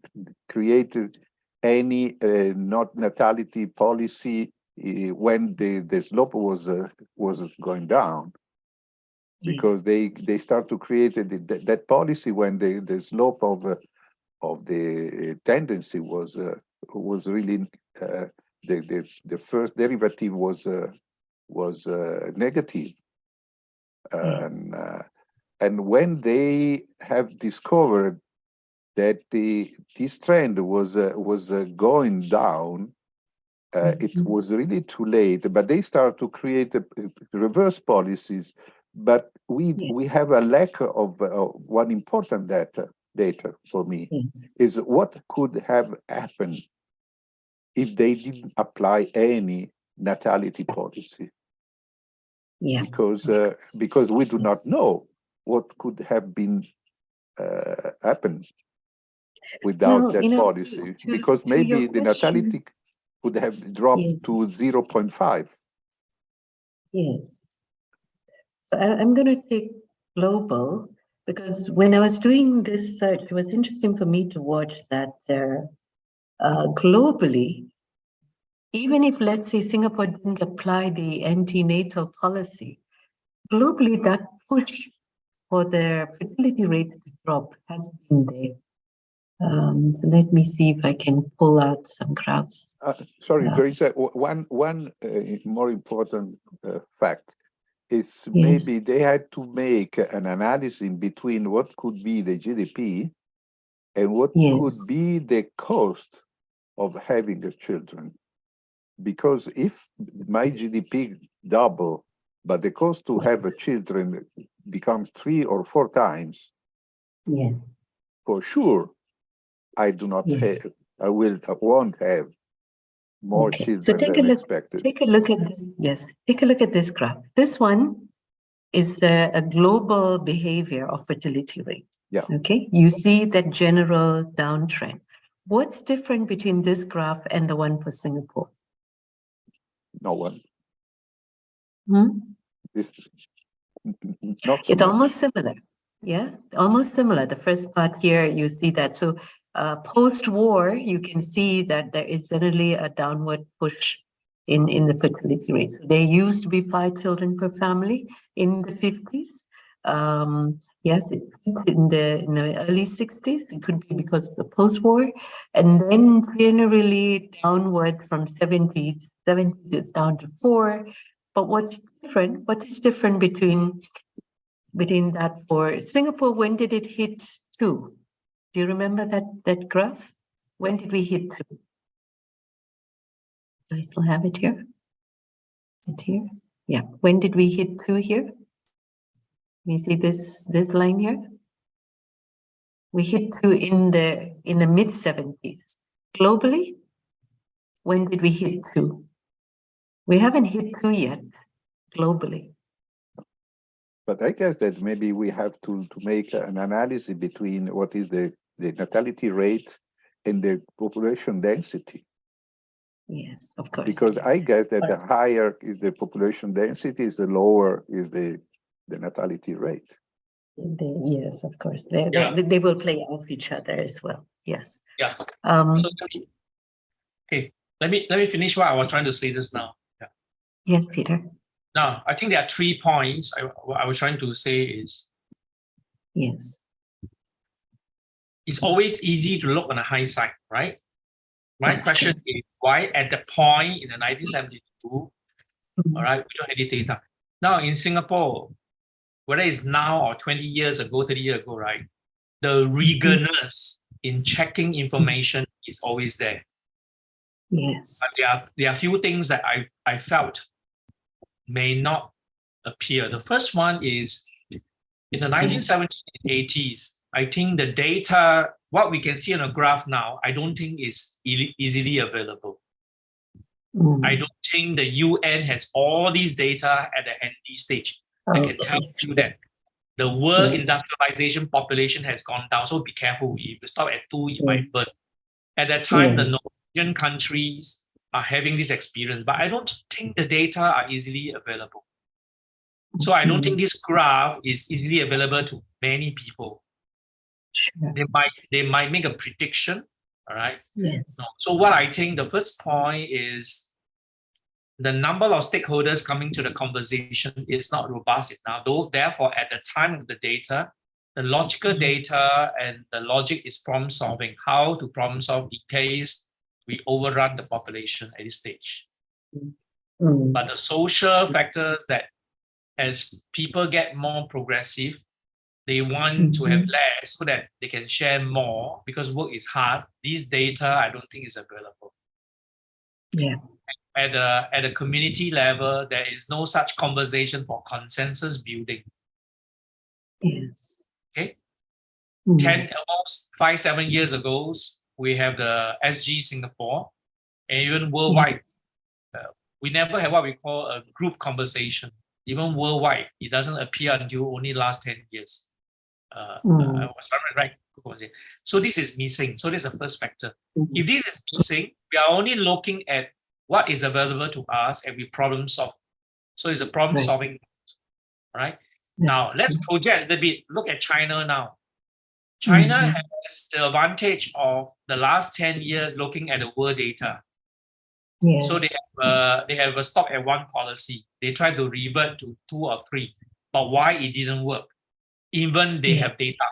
created any not natality policy when the slope was going down, because they start to create that policy when the slope of the tendency was really the first derivative was negative, and when they have discovered that this trend was going down, it was really too late. But they start to create reverse policies. But we have a lack of one important data for me is what could have happened if they didn't apply any natality policy. Because we do not know what could have been happened without that policy, because maybe the natality could have dropped to 0.5. Yes. So I'm going to take global, because when I was doing this search, it was interesting for me to watch that globally, even if, let's say, Singapore didn't apply the antenatal policy, globally that push for the fertility rates to drop has been there. So let me see if I can pull out some graphs. Sorry, there is one more important fact. Is maybe they had to make an analysis between what could be the GDP and what could be the cost of having a children. Because if my GDP double, but the cost to have a children becomes 3 or 4 times, for sure, I do not have, I won't have more children than expected. Take a look at this. Take a look at this graph. This one is a global behavior of fertility rate. Okay, you see that general downtrend. What's different between this graph and the one for Singapore? No one. It's almost similar. Yeah, almost similar. The first part here, you see that. So post-war, you can see that there is generally a downward push in the fertility rates. There used to be 5 children per family in the 50s. Yes, in the early 60s. It could be because of the post-war, and then generally downward from 70s. 70s it's down to 4. But what's different? What is different between that for Singapore? When did it hit 2? Do you remember that graph? When did we hit 2? Do I still have it here? It here? Yeah. When did we hit 2 here? You see this line here? We hit 2 in the mid-70s. Globally, when did we hit 2? We haven't hit 2 yet, globally. But I guess that maybe we have to make an analysis between what is the natality rate and the population density. Yes, of course. Because I guess that the higher is the population density, the lower is the natality rate. Yes, of course. They will play off each other as well. Yes. Yeah. Let me finish what I was trying to say just now. Yes, Peter. Now, I think there are 3 points I was trying to say is. It's always easy to look on the high side, right? My question is why at the point in the 1972, all right, we don't have any data. Now in Singapore, whether it's now or 20 years ago, 30 years ago, right? The eagerness in checking information is always there. Yes. But there are few things that I felt may not appear. The first one is in the 1970s and 80s, I think the data, what we can see on a graph now, I don't think is easily available. I don't think the UN has all these data at the handy stage. I can tell you that the world industrialization population has gone down, so be careful. If you stop at 2, it might burn. At that time, the Norwegian countries are having this experience, but I don't think the data are easily available. So I don't think this graph is easily available to many people. Sure. They might make a prediction, all right? Yes. So what I think the first point is the number of stakeholders coming to the conversation is not robust enough. Therefore, at the time of the data, the logical data and the logic is problem solving, how to problem solve in case we overrun the population at this stage. Mm. But the social factors that as people get more progressive, they want to have less so that they can share more because work is hard. These data, I don't think is available. Yeah. At a community level, there is no such conversation for consensus building. Yes. Okay. Mm. almost 5-7 years ago, we have the SG Singapore, and even worldwide, we never have what we call a group conversation. Even worldwide, it doesn't appear until only last 10 years. I was right. So this is missing. So this is the first factor. If this is missing, we are only looking at what is available to us and we problem solve. So it's a problem solving, right? Now let's project a little bit. Look at China now. China has the advantage of the last 10 years looking at the world data. Yes. So they have a stop at one policy. They try to revert to 2 or 3. But why it didn't work? Even they have data.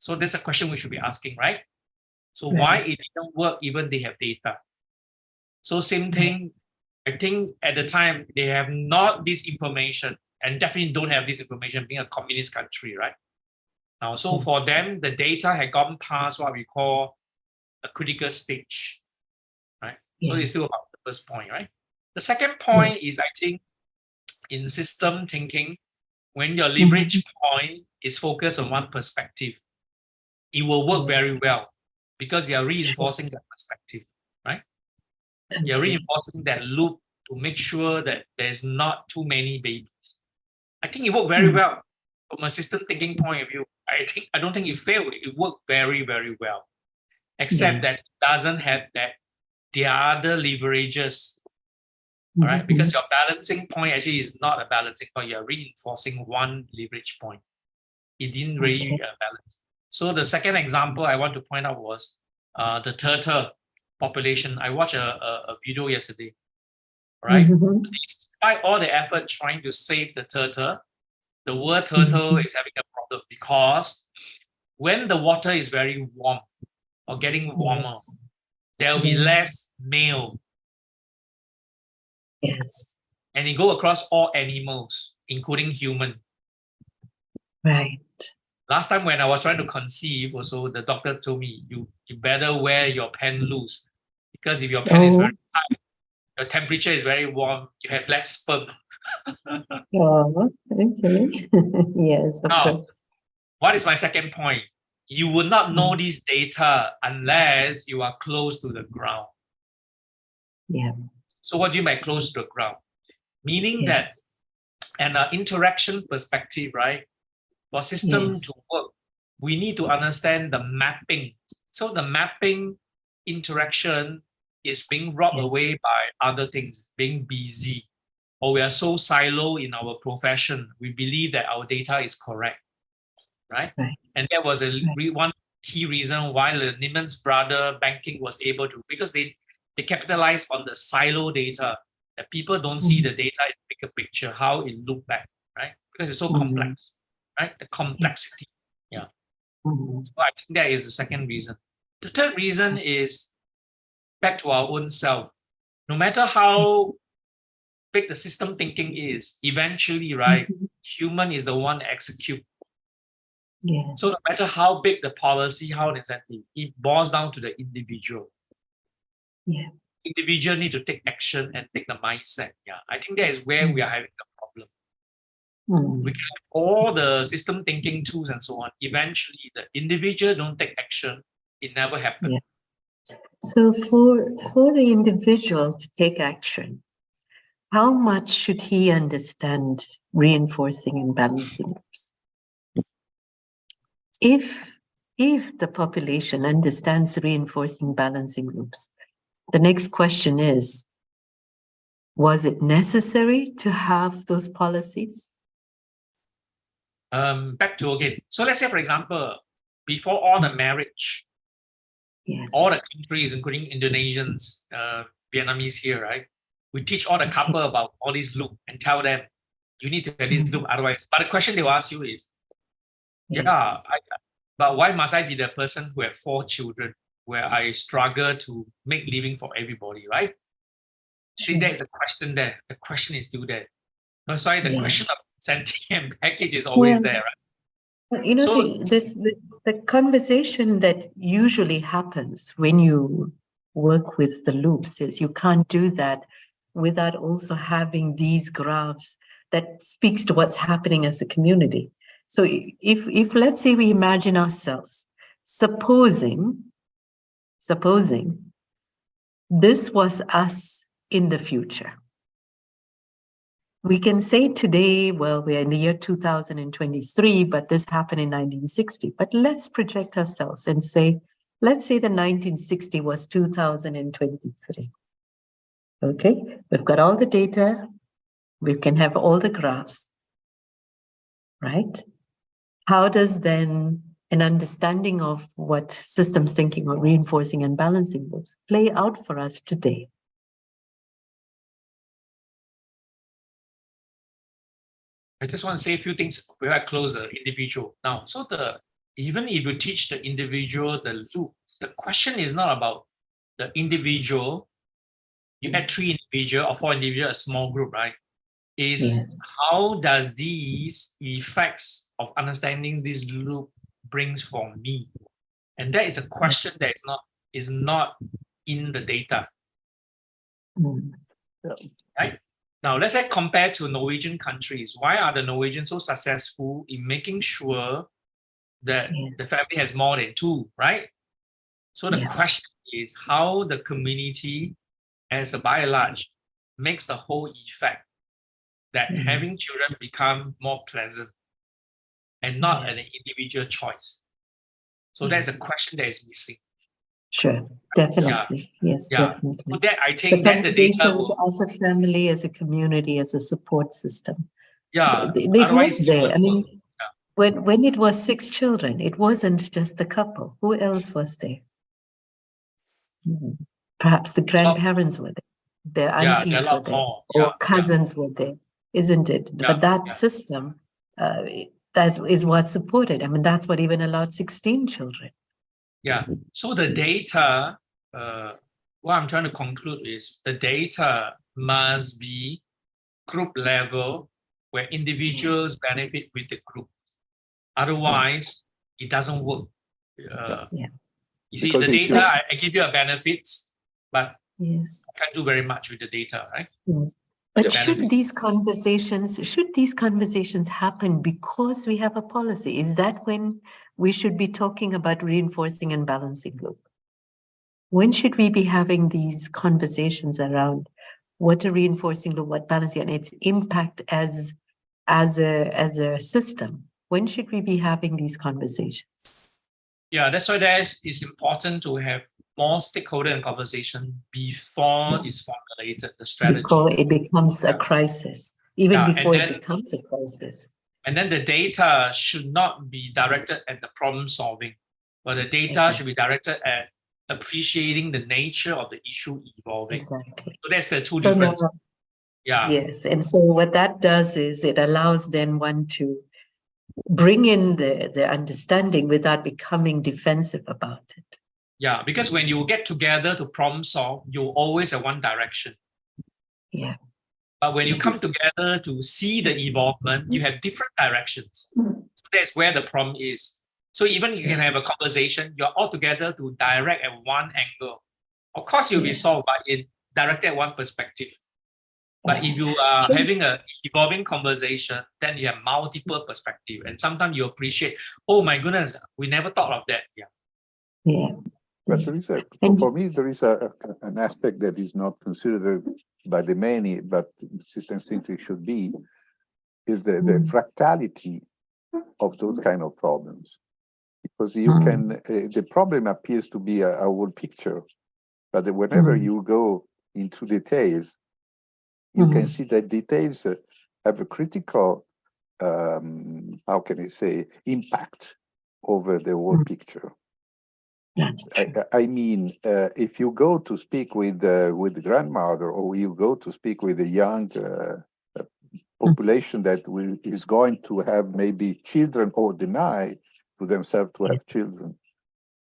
So that's a question we should be asking, right? So why it didn't work even they have data? So same thing, I think at the time they have not this information and definitely don't have this information being a communist country, right? Now, so for them, the data had gone past what we call a critical stage, right? So it's still about the first point, right? The second point is, I think, in system thinking, when your leverage point is focused on one perspective, it will work very well because you are reinforcing that perspective, right? You're reinforcing that loop to make sure that there's not too many babies. I think it worked very well from a system thinking point of view. I don't think it failed. It worked very, very well, except that it doesn't have the other leverages. All right, because your balancing point actually is not a balancing point. You're reinforcing one leverage point. It didn't really balance. So the second example I want to point out was the turtle population. I watched a video yesterday, right? Despite all the effort trying to save the turtle, the world turtle is having a problem because when the water is very warm or getting warmer, there will be less male. Yes. And it go across all animals, including human. Right. Last time when I was trying to conceive, also the doctor told me you better wear your pen loose because if your pen is very high, your temperature is very warm, you have less sperm. Oh, okay. Yes, of course. What is my second point? You will not know this data unless you are close to the ground. Yeah. So what do you mean by close to the ground? Meaning that an interaction perspective, right? For system to work, we need to understand the mapping. So the mapping interaction is being robbed away by other things, being busy. Or we are so silo in our profession, we believe that our data is correct, right? And that was one key reason why the Lehman Brothers banking was able to, because they capitalized on the silo data, that people don't see the data in the bigger picture, how it looked back, right? Because it's so complex, right? The complexity, So I think that is the second reason. The third reason is back to our own self. No matter how big the system thinking is, eventually, right, human is the one to execute. So no matter how big the policy, how exactly, it boils down to the individual. Individual need to take action and take the mindset. I think that is where we are having the problem. We can have all the system thinking tools and so on. Eventually, the individual don't take action. It never happens. So for the individual to take action, how much should he understand reinforcing and balancing groups? If the population understands reinforcing balancing groups, the next question is, was it necessary to have those policies? Back to again. So let's say, for example, before all the marriage, all the countries, including Indonesians, Vietnamese here, right? We teach all the couple about all these loop and tell them, you need to have this loop, otherwise. But the question they will ask you is, but why must I be the person who have 4 children? where I struggle to make living for everybody, right? See, there's a question there. The question is still there. No, sorry, the question of incentive and package is always there, right? You know, So the conversation that usually happens when you work with the loops is you can't do that without also having these graphs that speaks to what's happening as a community. So if let's say we imagine ourselves, supposing this was us in the future. We can say today, well, we're in the year 2023, but this happened in 1960. But let's project ourselves and say, let's say the 1960 was 2023. Okay, we've got all the data. We can have all the graphs, right? How does then an understanding of what systems thinking or reinforcing and balancing loops play out for us today? I just want to say a few things before I close the individual. Now, so even if you teach the individual the loop, the question is not about the individual. You add 3 individual or 4 individual, a small group, right? How does these effects of understanding this loop brings for me? And that is a question that is not in the data. Right? Now, let's say compared to Norwegian countries, why are the Norwegians so successful in making sure that the family has more than 2, right? So the question is how the community, as a by and large, makes the whole effect that having children become more pleasant and not an individual choice. So that's a question that is missing. Sure, definitely. Yes, definitely. So that I think then the data will, as a family, as a community, as a support system. Yeah. It was there. I mean, when it was 6 children, it wasn't just the couple. Who else was there? Perhaps the grandparents were there. Their aunties were there. Or cousins were there, isn't it? But that system is what supported. I mean, that's what even allowed 16 children. Yeah. So the data, what I'm trying to conclude is the data must be group level where individuals benefit with the group. Otherwise, it doesn't work. You see, because the data, I give you a benefit, but I can't do very much with the data, right? But should these conversations happen because we have a policy? Is that when we should be talking about reinforcing and balancing loop? When should we be having these conversations around what a reinforcing loop, what balancing, and its impact as a system? When should we be having these conversations? Yeah, that's why it's important to have more stakeholder and conversation before it's formulated, the strategy. Before it becomes a crisis, even before it becomes a crisis. And then the data should not be directed at the problem solving, but the data should be directed at appreciating the nature of the issue evolving. Exactly. So that's the 2 differences. Yes, and so what that does is it allows then one to bring in the understanding without becoming defensive about it. Yeah, because when you get together to problem solve, you always have one direction. Yeah. But when you come together to see the evolvement, you have different directions. So that's where the problem is. So even you can have a conversation, you're all together to direct at one angle. Of course, you'll be solved, but directed at one perspective. But if you are having an evolving conversation, then you have multiple perspectives. And sometimes you appreciate, oh my goodness, we never thought of that. But there is for me, there is an aspect that is not considered by the many, but system thinking should be, is the fractality of those kind of problems. Because you can, the problem appears to be a whole picture, but whenever you go into details, you can see that details have a critical, how can I say, impact over the whole picture. I mean, if you go to speak with the grandmother, or you go to speak with a young population that is going to have maybe children or deny to themselves to have children,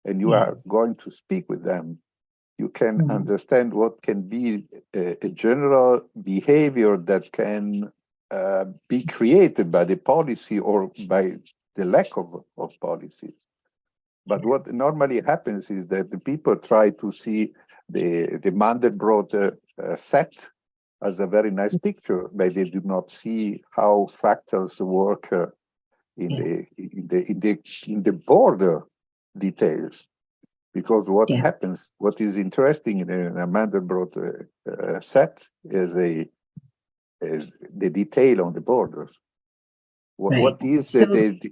and you are going to speak with them, you can understand what can be a general behavior that can be created by the policy or by the lack of policies. But what normally happens is that the people try to see the Mandelbrot set as a very nice picture, but they do not see how fractals work in the border details. Because what happens, what is interesting in a Mandelbrot set is the detail on the borders. What is the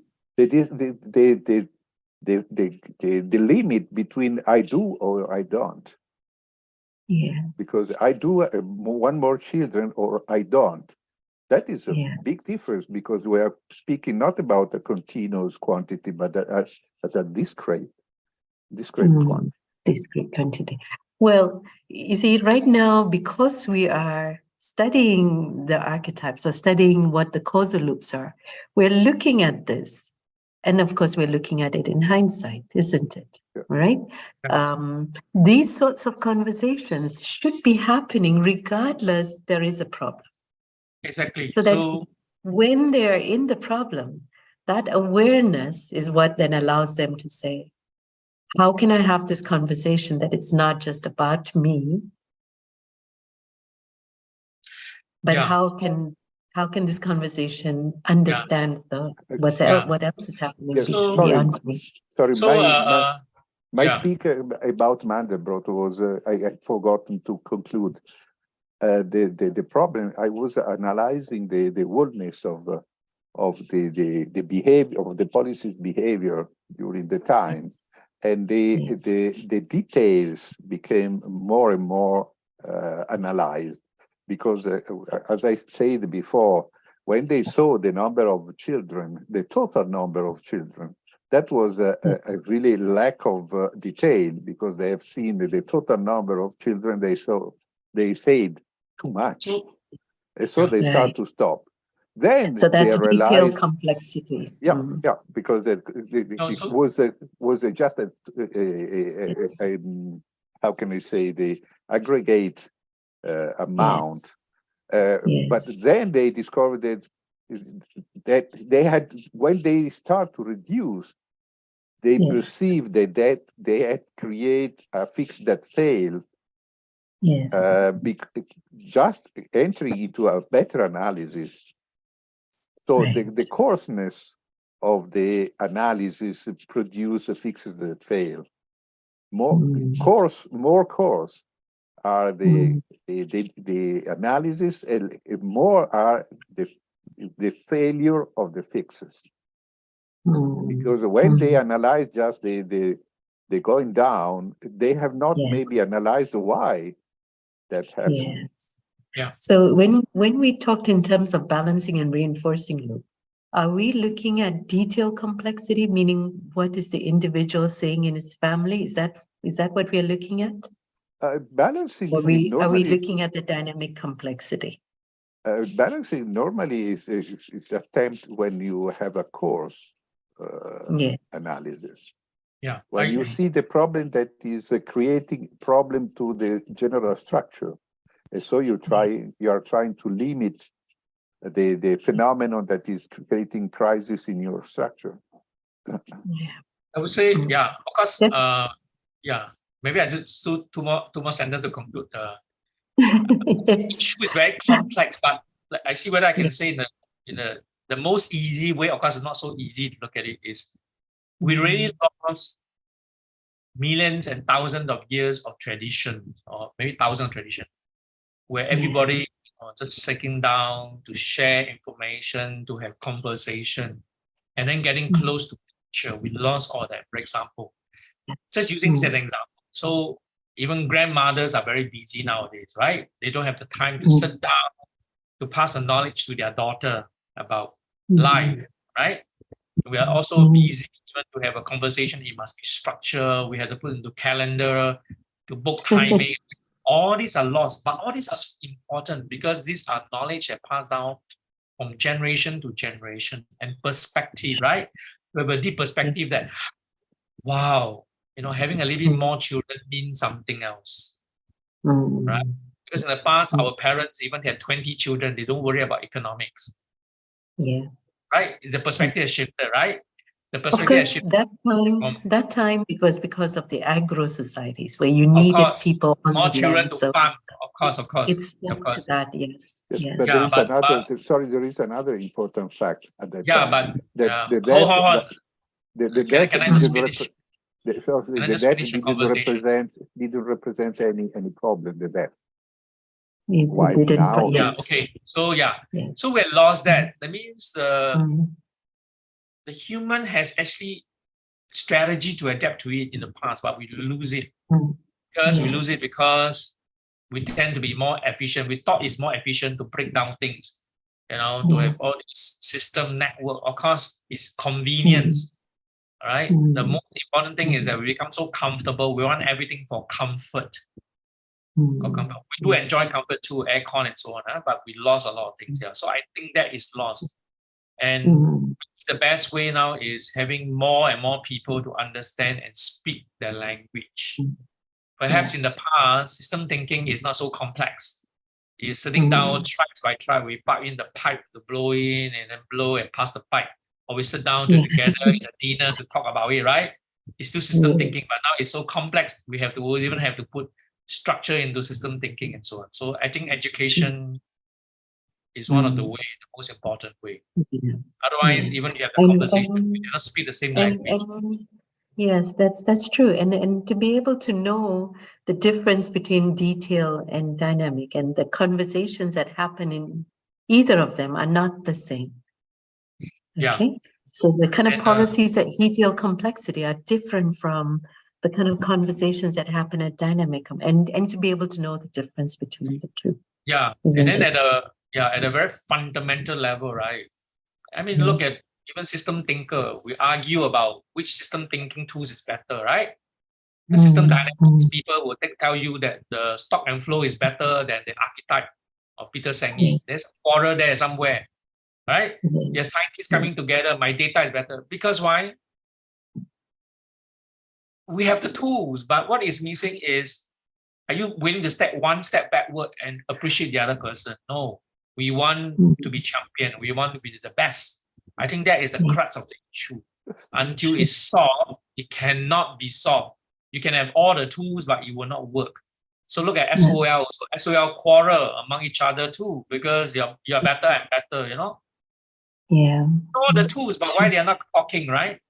limit between I do or I don't? Yes. Because I do one more children or I don't. That is a big difference, because we are speaking not about a continuous quantity, but as a discrete quantity. Discrete quantity. Well, you see, right now, because we are studying the archetypes or studying what the causal loops are, we're looking at this. And of course, we're looking at it in hindsight, isn't it? Yeah. Right? These sorts of conversations should be happening regardless there is a problem. Exactly. So that when they're in the problem, that awareness is what then allows them to say, how can I have this conversation that it's not just about me, but how can this conversation understand what else is happening beyond me? Sorry, So, my speaker about Mandelbrot was I had forgotten to conclude. The problem, I was analyzing the wholeness of the behavior of the policy's behavior during the time, and the details became more and more analyzed, because as I said before, when they saw the number of children, the total number of children, that was a really lack of detail, because they have seen the total number of children they said too much, and so they start to stop. Then so that's they detail realize, complexity. Because it was just a how can I say, the aggregate amount. But then they discovered that they had, when they start to reduce, they perceived that they had created a fix that failed. Just entering into a better analysis. So the coarseness of the analysis produce fixes that fail. More coarse are the analysis, and more are the failure of the fixes. Because when they analyze just the going down, they have not maybe analyzed why that happened. So when we talked in terms of balancing and reinforcing loop, are we looking at detail complexity, meaning what is the individual saying in his family? Is that what we are looking at? Balancing. Are we looking at the dynamic complexity? Balancing normally is attempt when you have a course analysis. When you see the problem that is creating problem to the general structure, and so you are trying to limit the phenomenon that is creating crisis in your structure. I would say, of course, maybe I just two more sentences to conclude. The issue is very complex, but I see whether I can say in the most easy way. Of course, it's not so easy to look at it. Is we really lost millions and thousands of years of tradition, or maybe thousands of tradition, where everybody just sitting down to share information, to have conversation, and then getting close to nature. We lost all that. For example, just using this as an example. So even grandmothers are very busy nowadays, right? They don't have the time to sit down to pass the knowledge to their daughter about life, right? We are also busy even to have a conversation. It must be structured. We have to put into calendar, to book timing. All these are lost, but all these are important because these are knowledge that pass down from generation to generation, and perspective, right? We have a deep perspective that, wow, having a little bit more children means something else, Mm. right? Because in the past, our parents even had 20 children. They don't worry about economics, Yeah. right? The perspective has shifted, right? The Of perspective has course, shifted. that time it was because of the agro societies where you Of needed course, people on more the children land. to So farm. Of course, it's of course. to that, yes. Yes, Yes. but Yeah, there is but- another. Sorry, there is another important fact at that Yeah, time. but That the hold death, on. the Can death I just didn't finish? the I just death finish the didn't conversation? represent any problem. The death. It Why didn't, now? but Yeah, yes. okay. So yeah. Yeah. So we lost that. That means Mm. the human has actually strategy to adapt to it in the past, but we lose it. Mm. Because we lose Yes. it because we tend to be more efficient. We thought it's more efficient to break down things, to have all this system network. Of course, it's convenience, right? The Mm. most important thing is that we become so comfortable. We want everything for comfort. Mm. We do enjoy comfort too, aircon and so on, but we lost a lot of things here. So I think that is lost. And Mm. the best way now is having more and more people to understand and speak their language. Perhaps in the past, system thinking is not so complex. It's sitting down tribes by tribe, we plug in the pipe to blow in and then blow and pass the pipe. Or we sit down together in a dinner to talk about it, right? It's still system thinking, but now it's so complex. We even have to put structure into system thinking and so on. So I think education is one of the way, the most important way. Yeah. Otherwise, Yeah. even if you have the conversation, we cannot speak the same language. Yes, that's true. And to be able to know the difference between detail and dynamic, and the conversations that happen in either of them are not the same. Yeah. Okay. So the kind of And, policies that detail complexity are different from the kind of conversations that happen at dynamic, and to be able to know the difference between the two. Yeah. Isn't And then it? at a very fundamental level, right? I mean, look at even system thinker. We argue about which system thinking tools is better, right? The system dynamics people will tell you that the stock and flow is better than the archetype of Peter Senge. There's a quarrel there somewhere, right? There's scientists coming together. My data is better. Because why? We have the tools, but what is missing is, are you willing to step one step backward and appreciate the other person? No. We want to be champion. We want to be the best. I think that is the crux of the issue. Until it's solved, it cannot be solved. You can have all the tools, but it will not work. So look at SOL. So SOL quarrel among each other too, because you're better and better, Yeah. All the tools, but why they are not talking, right?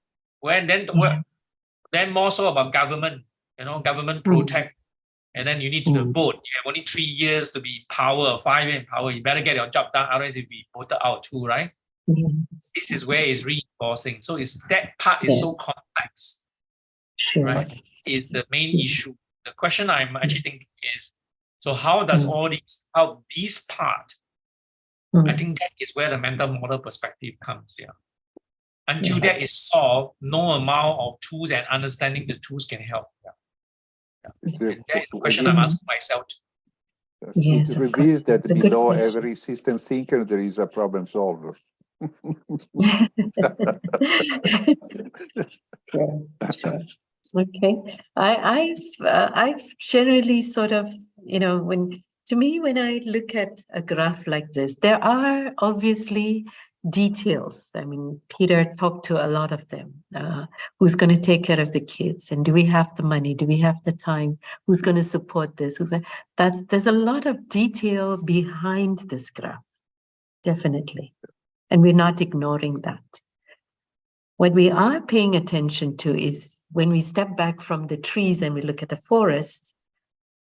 Then more so about government, government protect. And then you need to vote. You have only 3 years to be in power, 5 years in power. You better get your job done, otherwise you'll be voted out too, right? This is where it's reinforcing. So that part is so complex, right? Is the main issue. The question I'm actually thinking is, so how does how this part, I think that is where the mental model perspective comes here. Until that is solved, no amount of tools and understanding the tools can help. And that is the question I'm asking myself too. Yes, it reveals that That's a good below question. every system thinker there is a problem solver. Sure. Okay. I've generally sort of, when I look at a graph like this, there are obviously details. I mean, Peter talked to a lot of them. Who's going to take care of the kids? And do we have the money? Do we have the time? Who's going to support this? There's a lot of detail behind this graph, definitely. And we're not ignoring that. What we are paying attention to is when we step back from the trees and we look at the forest,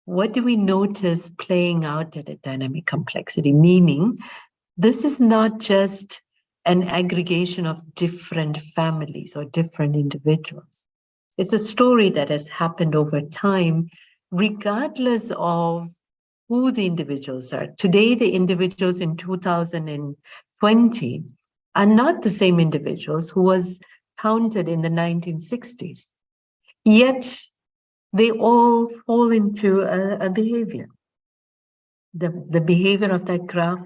what do we notice playing out at a dynamic complexity? Meaning, this is not just an aggregation of different families or different individuals. It's a story that has happened over time, regardless of who the individuals are. Today, the individuals in 2020 are not the same individuals who was counted in the 1960s. Yet, they all fall into a behavior. The behavior of that graph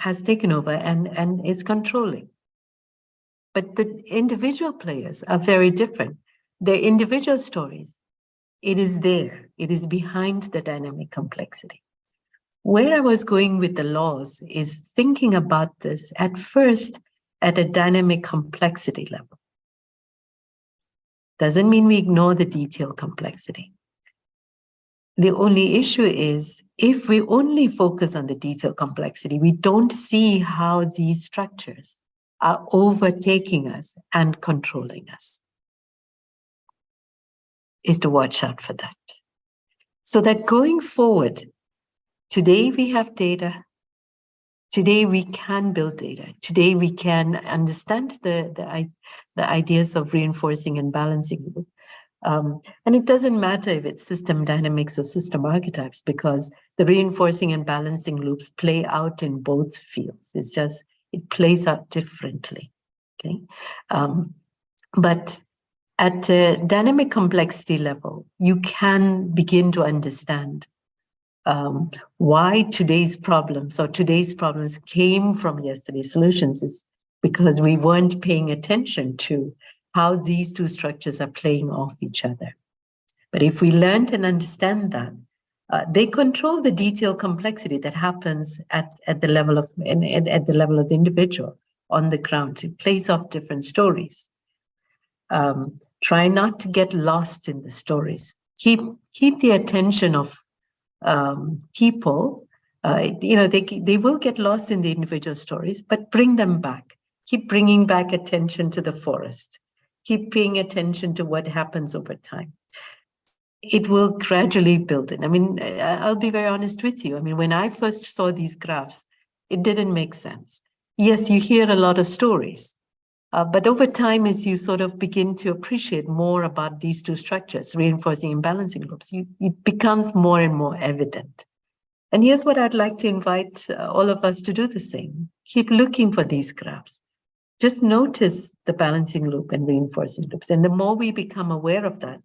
has taken over and is controlling. But the individual players are very different. They're individual stories. It is there. It is behind the dynamic complexity. Where I was going with the laws is thinking about this at first at a dynamic complexity level. Doesn't mean we ignore the detail complexity. The only issue is if we only focus on the detail complexity, we don't see how these structures are overtaking us and controlling us. Is to watch out for that. So that going forward, today we have data. Today we can build data. Today we can understand the ideas of reinforcing and balancing loop. And it doesn't matter if it's system dynamics or system archetypes, because the reinforcing and balancing loops play out in both fields. It's just, it plays out differently, okay? But at a dynamic complexity level, you can begin to understand why today's problems came from yesterday's solutions is because we weren't paying attention to how these two structures are playing off each other. But if we learn and understand that, they control the detail complexity that happens at the level of at the level of the individual on the ground. It plays off different stories. Try not to get lost in the stories. Keep the attention of people. They will get lost in the individual stories, but bring them back. Keep bringing back attention to the forest. Keep paying attention to what happens over time. It will gradually build in. I mean, I'll be very honest with you. I mean, when I first saw these graphs, it didn't make sense. Yes, you hear a lot of stories, but over time, as you sort of begin to appreciate more about these two structures, reinforcing and balancing loops, it becomes more and more evident. And here's what I'd like to invite all of us to do the same. Keep looking for these graphs. Just notice the balancing loop and reinforcing loops. And the more we become aware of that,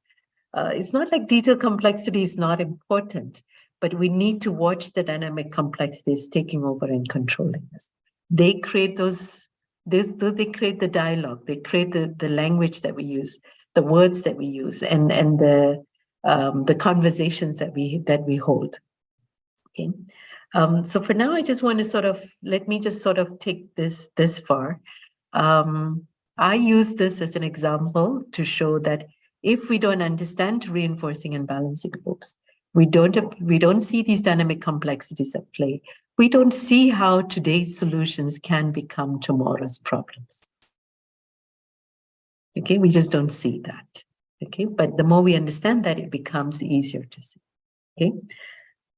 it's not like detail complexity is not important, but we need to watch the dynamic complexities taking over and controlling us. They create they create the dialogue, they create the language that we use, the words that we use, and the conversations that we hold. Okay. So for now, I just want to let me just take this far. I use this as an example to show that if we don't understand reinforcing and balancing loops, we don't see these dynamic complexities at play. We don't see how today's solutions can become tomorrow's problems. Okay, we just don't see that. Okay, but the more we understand that, it becomes easier to see. Okay,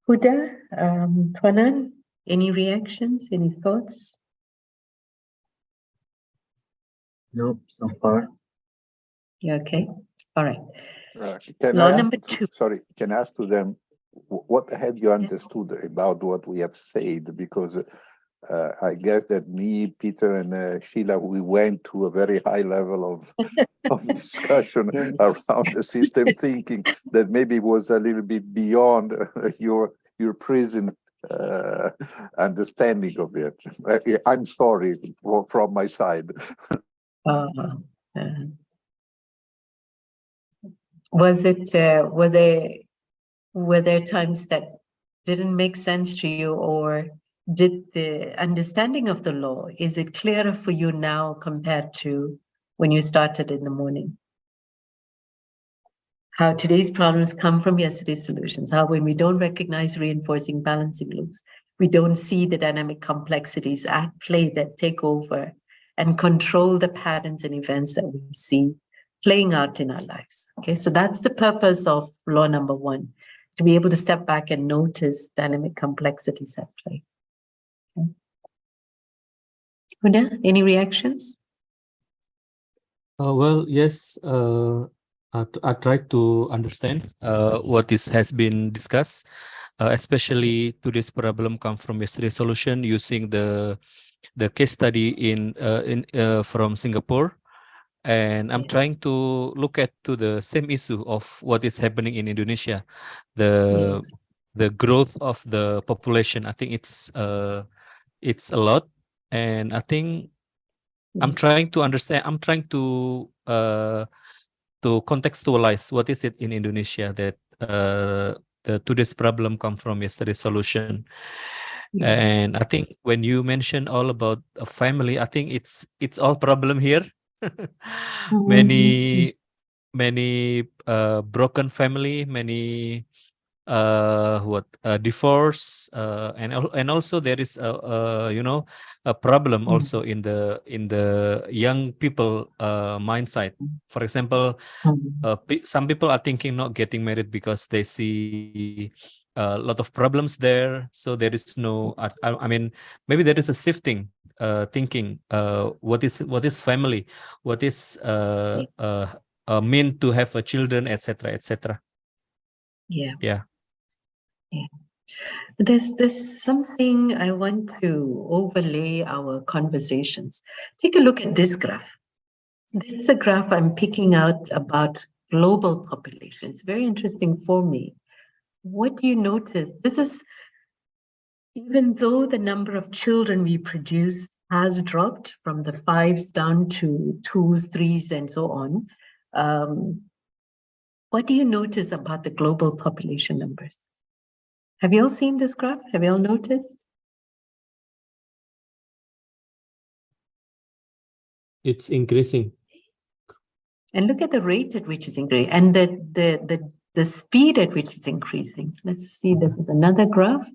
Huda, Tuanan, any reactions, any thoughts? Nope, so far. Yeah, okay, all right. Can Law I ask, number 2. Sorry, can I ask to them, what have you understood about what we have said? Because I guess that me, Peter, and Sheila, we went to a very high level of discussion around the system thinking that maybe was a little bit beyond your present understanding of it. I'm sorry from my side. Was it, were there times that didn't make sense to you, or did the understanding of the law, is it clearer for you now compared to when you started in the morning? How today's problems come from yesterday's solutions, how when we don't recognize reinforcing balancing loops, we don't see the dynamic complexities at play that take over and control the patterns and events that we see playing out in our lives. Okay, so that's the purpose of law number 1, to be able to step back and notice dynamic complexities at play. Okay. Huda, any reactions? Well, yes, I tried to understand what has been discussed, especially today's problem come from yesterday's solution using the case study from Singapore. And I'm trying to look at the same issue of what is happening in Indonesia, the growth of the population. I think it's a lot, and I think I'm trying to understand. I'm trying to to contextualize what is it in Indonesia that the today's problem come from yesterday's solution. Yes. And I think when you mention all about a family, I think it's all problem here. Mhm. Many broken family, many divorce, and also there is a problem also in the young people mindset. For example, some people are thinking not getting married because they see a lot of problems there. So there is no, I mean, maybe there is a shifting thinking. What is family? What is mean to have a children, etc., etc. Yeah. Yeah. Yeah. There's something I want to overlay our conversations. Take a look at this graph. This is a graph I'm picking out about global populations. Very interesting for me. What do you notice? This is, even though the number of children we produce has dropped from the 5s down to 2s, 3s, and so on, what do you notice about the global population numbers? Have you all seen this graph? Have you all noticed? It's increasing. And look at the rate at which it's increasing and the speed at which it's increasing. Let's see, this is another graph.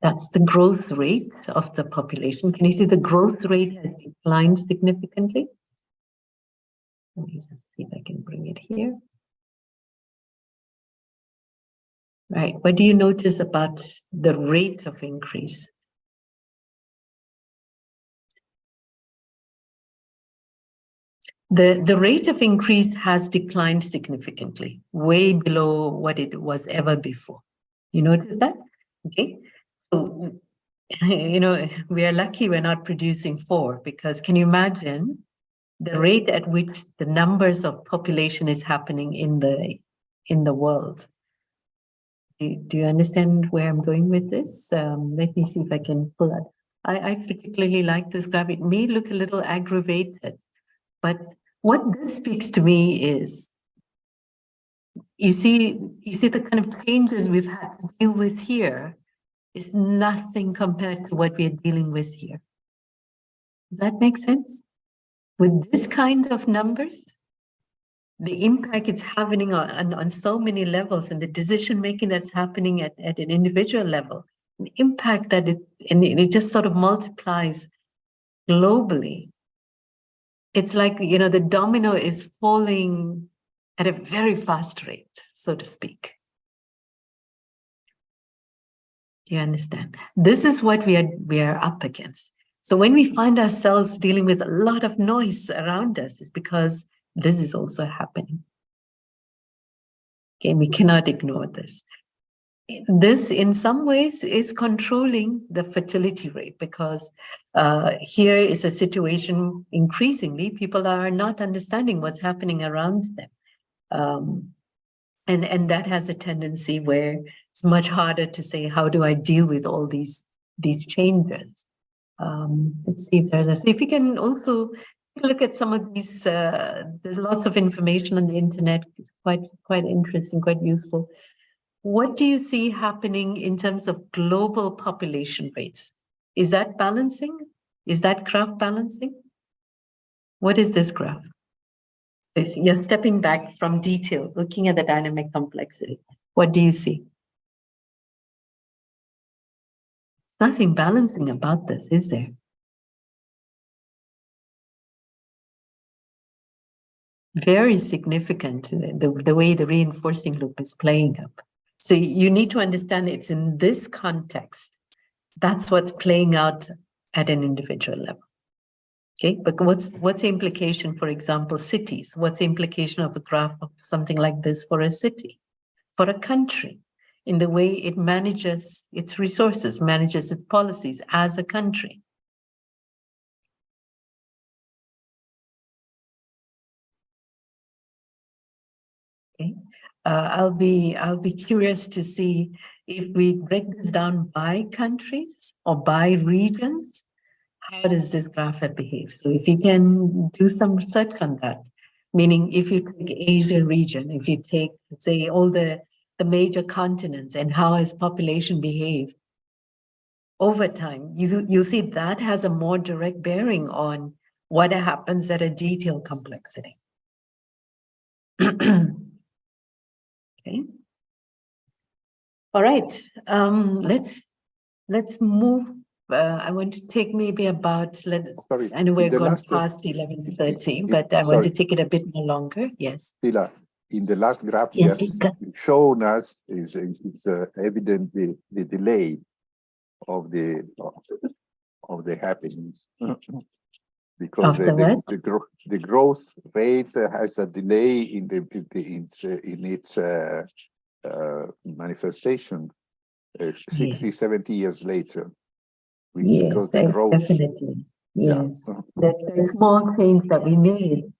That's the growth rate of the population. Can you see the growth rate has declined significantly? Let me just see if I can bring it here. Right, what do you notice about the rate of increase? The rate of increase has declined significantly, way below what it was ever before. You notice that? Okay. So, we are lucky we're not producing 4, because can you imagine the rate at which the numbers of population is happening in the world? Do you understand where I'm going with this? Let me see if I can pull that. I particularly like this graph. It may look a little aggravated, but what this speaks to me is, you see the kind of changes we've had to deal with here is nothing compared to what we are dealing with here. Does that make sense? With this kind of numbers, the impact it's having on so many levels, and the decision making that's happening at an individual level, the impact that it just sort of multiplies globally. It's like, the domino is falling at a very fast rate, so to speak. Do you understand? This is what we are up against. So when we find ourselves dealing with a lot of noise around us, it's because this is also happening. Okay, we cannot ignore this. This, in some ways, is controlling the fertility rate, because here is a situation, increasingly, people are not understanding what's happening around them. And that has a tendency where it's much harder to say, how do I deal with all these changes? Let's see if we can also look at some of these. There's lots of information on the internet. It's quite interesting, quite useful. What do you see happening in terms of global population rates? Is that balancing? Is that graph balancing? What is this graph? You're stepping back from detail, looking at the dynamic complexity. What do you see? There's nothing balancing about this, is there? Very significant, the way the reinforcing loop is playing up. So you need to understand it's in this context. That's what's playing out at an individual level. Okay, but what's the implication, for example, cities? What's the implication of a graph of something like this for a city, for a country, in the way it manages its resources, manages its policies as a country? Okay, I'll be curious to see if we break this down by countries or by regions, how does this graph behave? So if you can do some research on that, meaning if you take Asian region, if you take, say, all the major continents and how has population behaved over time, you'll see that has a more direct bearing on what happens at a detailed complexity. Okay. All right. Let's move. I want to take maybe about, Sorry, I know we're in the gone last, past 11:30, but I want to take it a bit more longer. Yes. Pilar, in the last graph, Yes, you have shown us is evident the delay of the happenings because the growth rate has a delay in its manifestation 60, 70 years later. Because the growth, definitely. Yes, the small change that we made.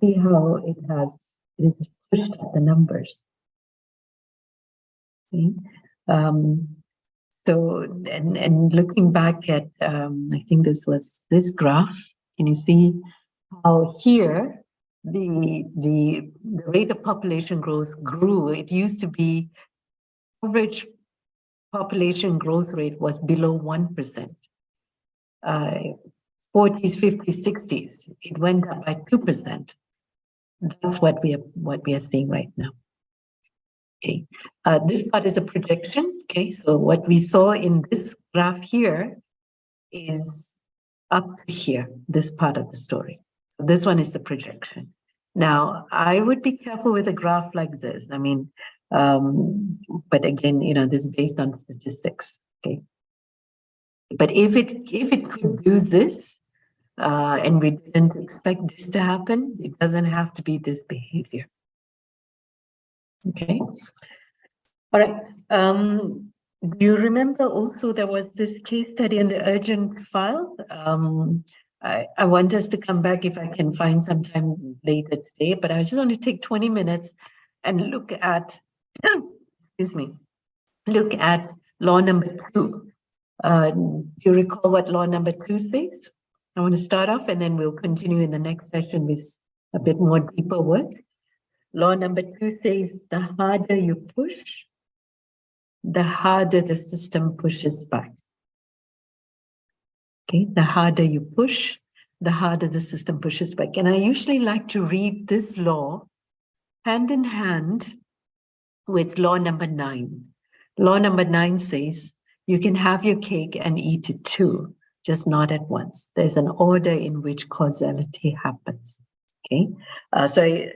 See how it is pushed up the numbers. Okay. So, and looking back at, I think this was this graph. Can you see how here the rate of population growth grew? It used to be average population growth rate was below 1%. 40s, 50s, 60s, it went up by 2%. That's what we are seeing right now. Okay, this part is a projection. Okay, so what we saw in this graph here is up to here, this part of the story. So this one is the projection. Now, I would be careful with a graph like this. I mean, but again, this is based on statistics. Okay, but if it could do this, and we didn't expect this to happen, it doesn't have to be this behavior. Okay. All right. Do you remember also there was this case study in the urgent file? I want us to come back if I can find some time later today, but I just want to take 20 minutes and look at, excuse me, look at law number 2. Do you recall what law number 2 says? I want to start off and then we'll continue in the next session with a bit more deeper work. Law number 2 says the harder you push, the harder the system pushes back. Okay, the harder you push, the harder the system pushes back. And I usually like to read this law hand in hand with law number 9. Law number 9 says you can have your cake and eat it too, just not at once. There's an order in which causality happens. Okay, so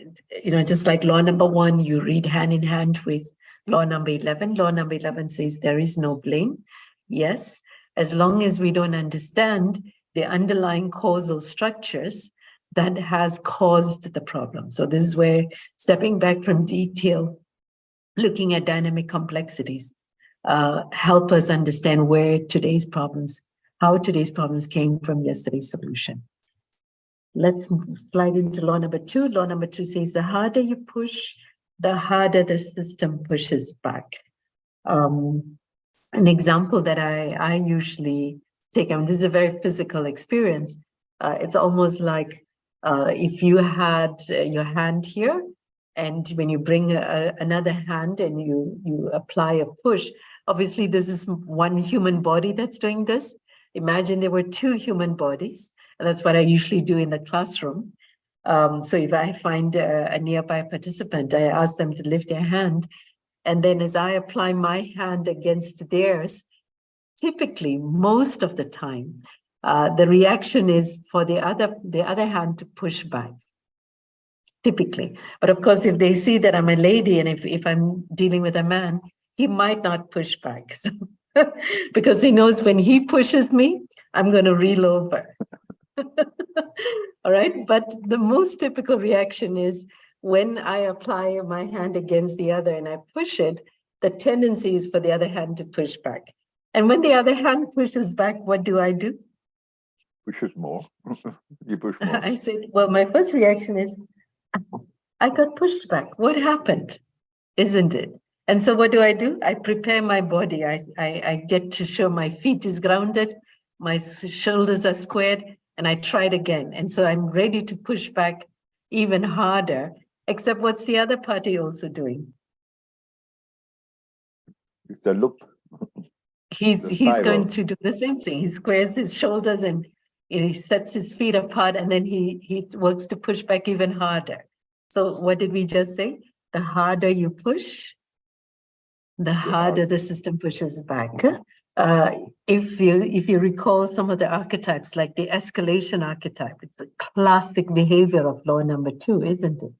just like law number 1, you read hand in hand with law number 11. Law number 11 says there is no blame. Yes, as long as we don't understand the underlying causal structures that has caused the problem. So this is where stepping back from detail, looking at dynamic complexities, help us understand how today's problems came from yesterday's solution. Let's slide into law number 2. Law number 2 says the harder you push, the harder the system pushes back. An example that I usually take, this is a very physical experience. It's almost like if you had your hand here, and when you bring another hand and you apply a push, obviously this is one human body that's doing this. Imagine there were 2 human bodies. And that's what I usually do in the classroom. So if I find a nearby participant, I ask them to lift their hand. And then as I apply my hand against theirs, typically, most of the time, the reaction is for the other hand to push back. Typically. But of course, if they see that I'm a lady and if I'm dealing with a man, he might not push back. So, because he knows when he pushes me, I'm going to reel over. All right. But the most typical reaction is when I apply my hand against the other and I push it, the tendency is for the other hand to push back. And when the other hand pushes back, what do? Pushes more. You push more. I said, well, my first reaction is, I got pushed back. What happened? Isn't it? And so what do? I prepare my body. I get to show my feet is grounded. my shoulders are squared, and I tried again. And so I'm ready to push back even harder, except what's the other party also doing? It's a loop. He's spiral. going to do the same thing. He squares his shoulders and he sets his feet apart, and then he works to push back even harder. So what did we just say? The harder you push, the harder the system pushes back. If you recall some of the archetypes, like the escalation archetype, it's a classic behavior of law number 2, isn't it?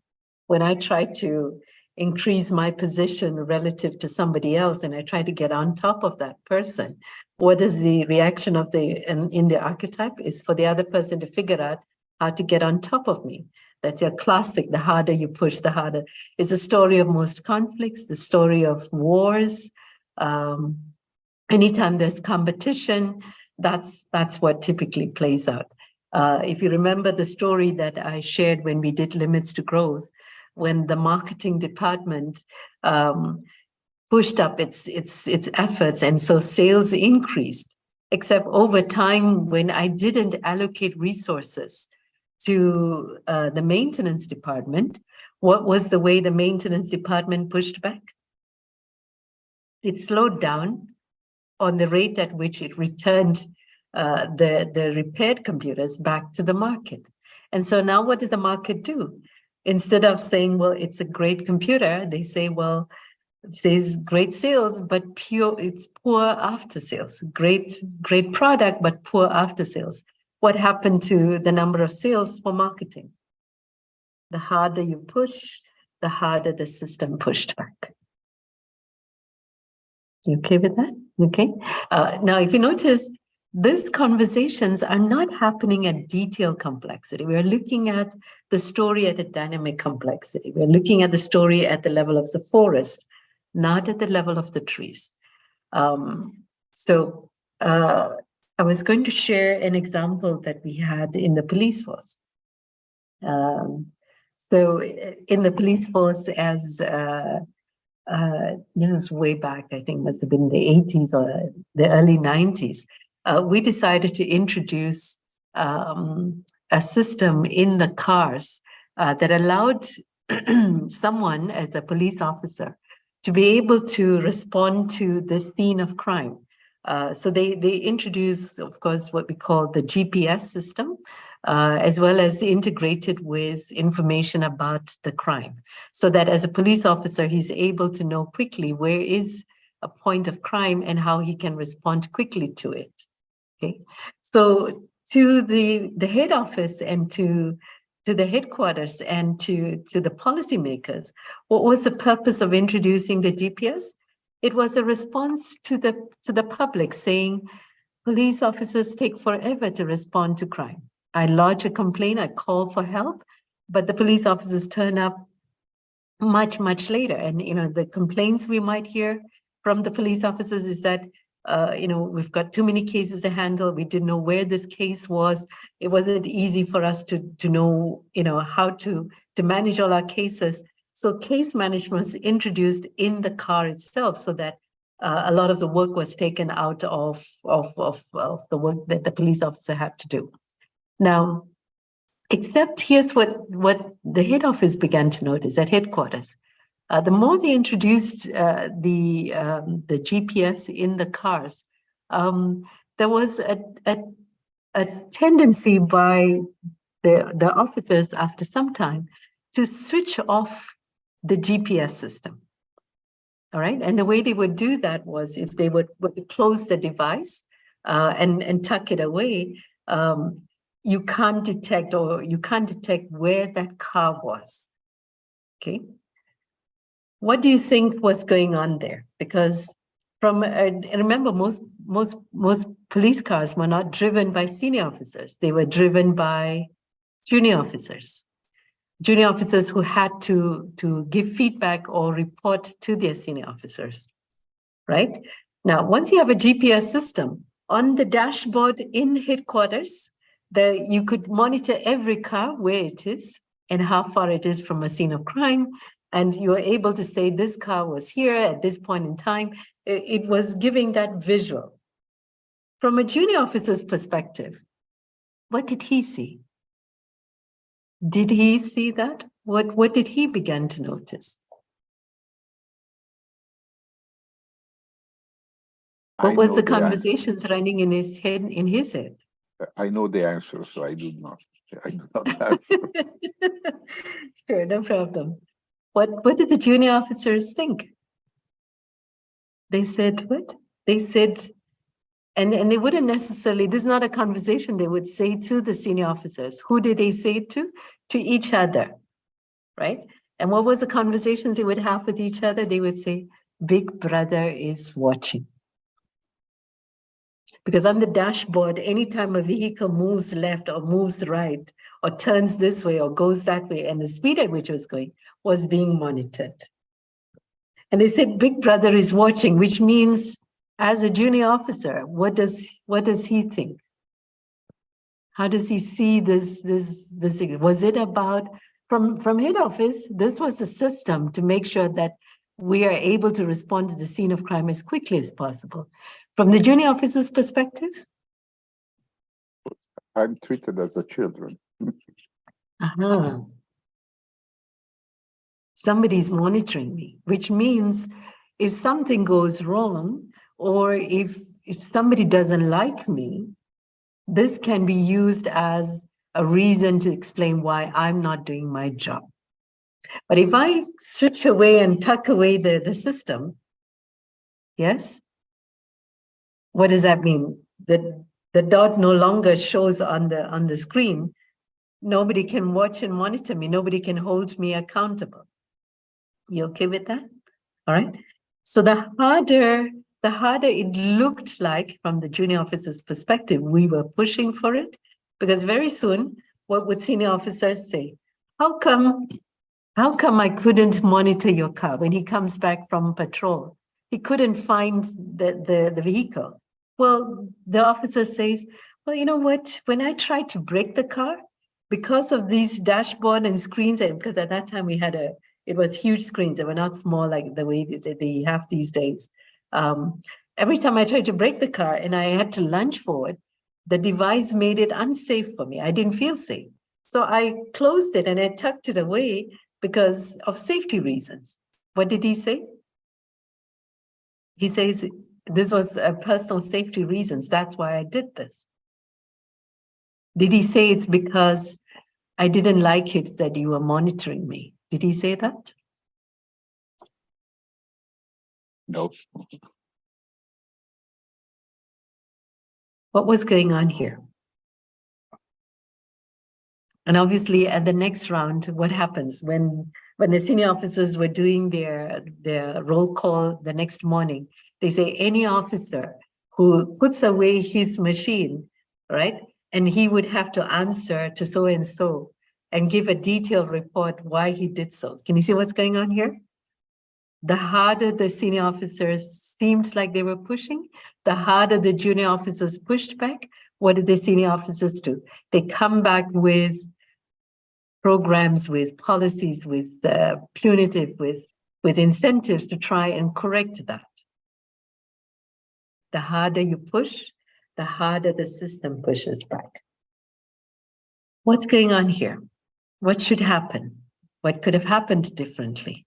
When I try to increase my position relative to somebody else and I try to get on top of that person, what is the reaction of in the archetype is for the other person to figure out how to get on top of me. That's your classic, the harder you push, the harder. It's the story of most conflicts, the story of wars. Anytime there's competition, that's what typically plays out. If you remember the story that I shared when we did limits to growth, when the marketing department pushed up its efforts, and so sales increased, except over time, when I didn't allocate resources to the maintenance department, what was the way the maintenance department pushed back? It slowed down on the rate at which it returned the repaired computers back to the market. And so now what did the market do? Instead of saying, well, it's a great computer, they say, well, it says great sales, but it's poor after sales. Great product, but poor after sales. What happened to the number of sales for marketing? The harder you push, the harder the system pushed back. You okay with that? Okay. Now, if you notice, these conversations are not happening at detailed complexity. We're looking at the story at a dynamic complexity. We're looking at the story at the level of the forest, not at the level of the trees. I was going to share an example that we had in the police force. So in the police force, as this is way back, I think must have been the 80s or the early 90s, we decided to introduce a system in the cars that allowed someone as a police officer to be able to respond to the scene of crime. So they introduced, of course, what we call the GPS system, as well as integrated with information about the crime. So that as a police officer, he's able to know quickly where is a point of crime and how he can respond quickly to it. Okay, so to the head office and to the headquarters and to the policymakers, what was the purpose of introducing the GPS? It was a response to the public saying, police officers take forever to respond to crime. I lodge a complaint, I call for help, but the police officers turn up much, much later. And, the complaints we might hear from the police officers is that, we've got too many cases to handle. We didn't know where this case was. It wasn't easy for us to know, how to manage all our cases. So case management was introduced in the car itself, so that a lot of the work was taken out of the work that the police officer had to do. Now, except here's what the head office began to notice at headquarters. The more they introduced the GPS in the cars, there was a tendency by the officers after some time to switch off the GPS system. All right, and the way they would do that was if they would close the device and tuck it away, you can't detect where that car was. Okay. What do you think was going on there? Because remember, most police cars were not driven by senior officers. They were driven by junior officers who had to give feedback or report to their senior officers, right? Now, once you have a GPS system on the dashboard in headquarters, you could monitor every car, where it is and how far it is from a scene of crime. And you're able to say this car was here at this point in time. It was giving that visual. From a junior officer's perspective, what did he see? Did he see that? What did he begin to notice? What was the conversations running in his head? I know the answer, so I do not answer. Sure, no problem. What did the junior officers think? They said what? They said, and they wouldn't necessarily, this is not a conversation they would say to the senior officers. Who did they say it to? To each other, right? And what was the conversations they would have with each other? They would say, Big Brother is watching. Because on the dashboard, anytime a vehicle moves left or moves right, or turns this way or goes that way, and the speed at which it was going was being monitored. And they said, Big Brother is watching, which means as a junior officer, what does he think? How does he see this? Was it about, from head office, this was a system to make sure that we are able to respond to the scene of crime as quickly as possible. From the junior officer's perspective? I'm treated as a children. Somebody's monitoring me, which means if something goes wrong, or if somebody doesn't like me, this can be used as a reason to explain why I'm not doing my job. But if I switch away and tuck away the system, yes? What does that mean? The dot no longer shows on the screen. Nobody can watch and monitor me. Nobody can hold me accountable. You okay with that? All right. So the harder it looked like from the junior officer's perspective, we were pushing for it, because very soon, what would senior officers say? How come I couldn't monitor your car when he comes back from patrol? He couldn't find the vehicle. Well, the officer says, well, you know what? When I tried to brake the car, because of these dashboard and screens, and because at that time it was huge screens. They were not small like the way that they have these days. Every time I tried to brake the car and I had to lunge forward, the device made it unsafe for me. I didn't feel safe. So I closed it and I tucked it away because of safety reasons. What did he say? He says, this was a personal safety reasons. That's why I did this. Did he say it's because I didn't like it that you were monitoring me? Did he say that? No. What was going on here? And obviously at the next round, what happens when the senior officers were doing their roll call the next morning? They say any officer who puts away his machine, right? And he would have to answer to so-and-so and give a detailed report why he did so. Can you see what's going on here? The harder the senior officers seemed like they were pushing, the harder the junior officers pushed back. What did the senior officers do? They come back with programs, with policies, with punitive, with incentives to try and correct that. The harder you push, the harder the system pushes back. What's going on here? What should happen? What could have happened differently?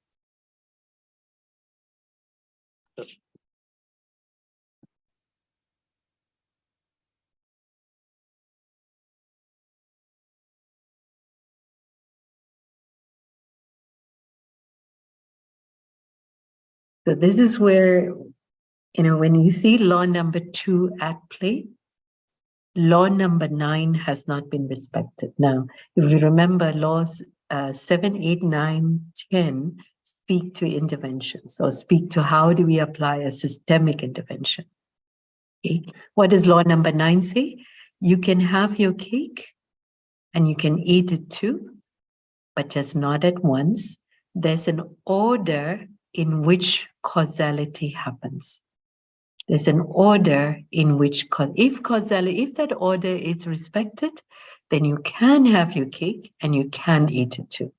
So this is where, when you see law number 2 at play, law number 9 has not been respected. Now, if you remember, laws 7, 8, 9, 10 speak to interventions, or speak to how do we apply a systemic intervention. Okay. What does law number 9 say? You can have your cake and you can eat it too, but just not at once. There's an order in which causality happens. There's an order in which, if that order is respected, then you can have your cake and you can eat it too.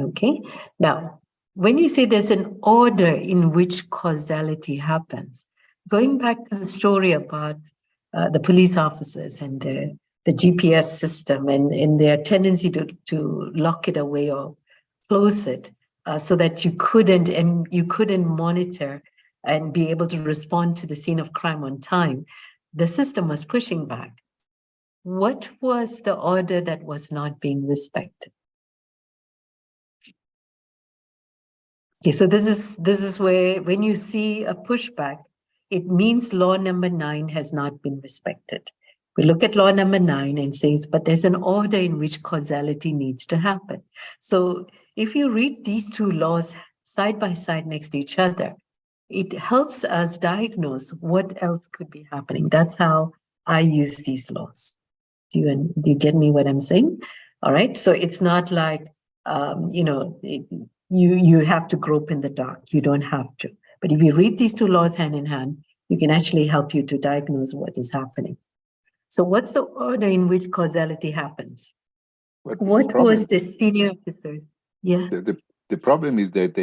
Okay? Now, when you say there's an order in which causality happens, going back to the story about the police officers and the GPS system and their tendency to lock it away or close it so that you couldn't monitor and be able to respond to the scene of crime on time, the system was pushing back. What was the order that was not being respected? Okay, so this is where when you see a pushback, it means law number 9 has not been respected. We look at law number 9 and says, but there's an order in which causality needs to happen. So if you read these two laws side by side next to each other, it helps us diagnose what else could be happening. That's how I use these laws. Do you get me what I'm saying? All right. So it's not like, you have to grope in the dark. You don't have to. But if you read these two laws hand in hand, you can actually help you to diagnose what is happening. So what's the order in which causality happens? What was the senior officer? Yes. The problem is that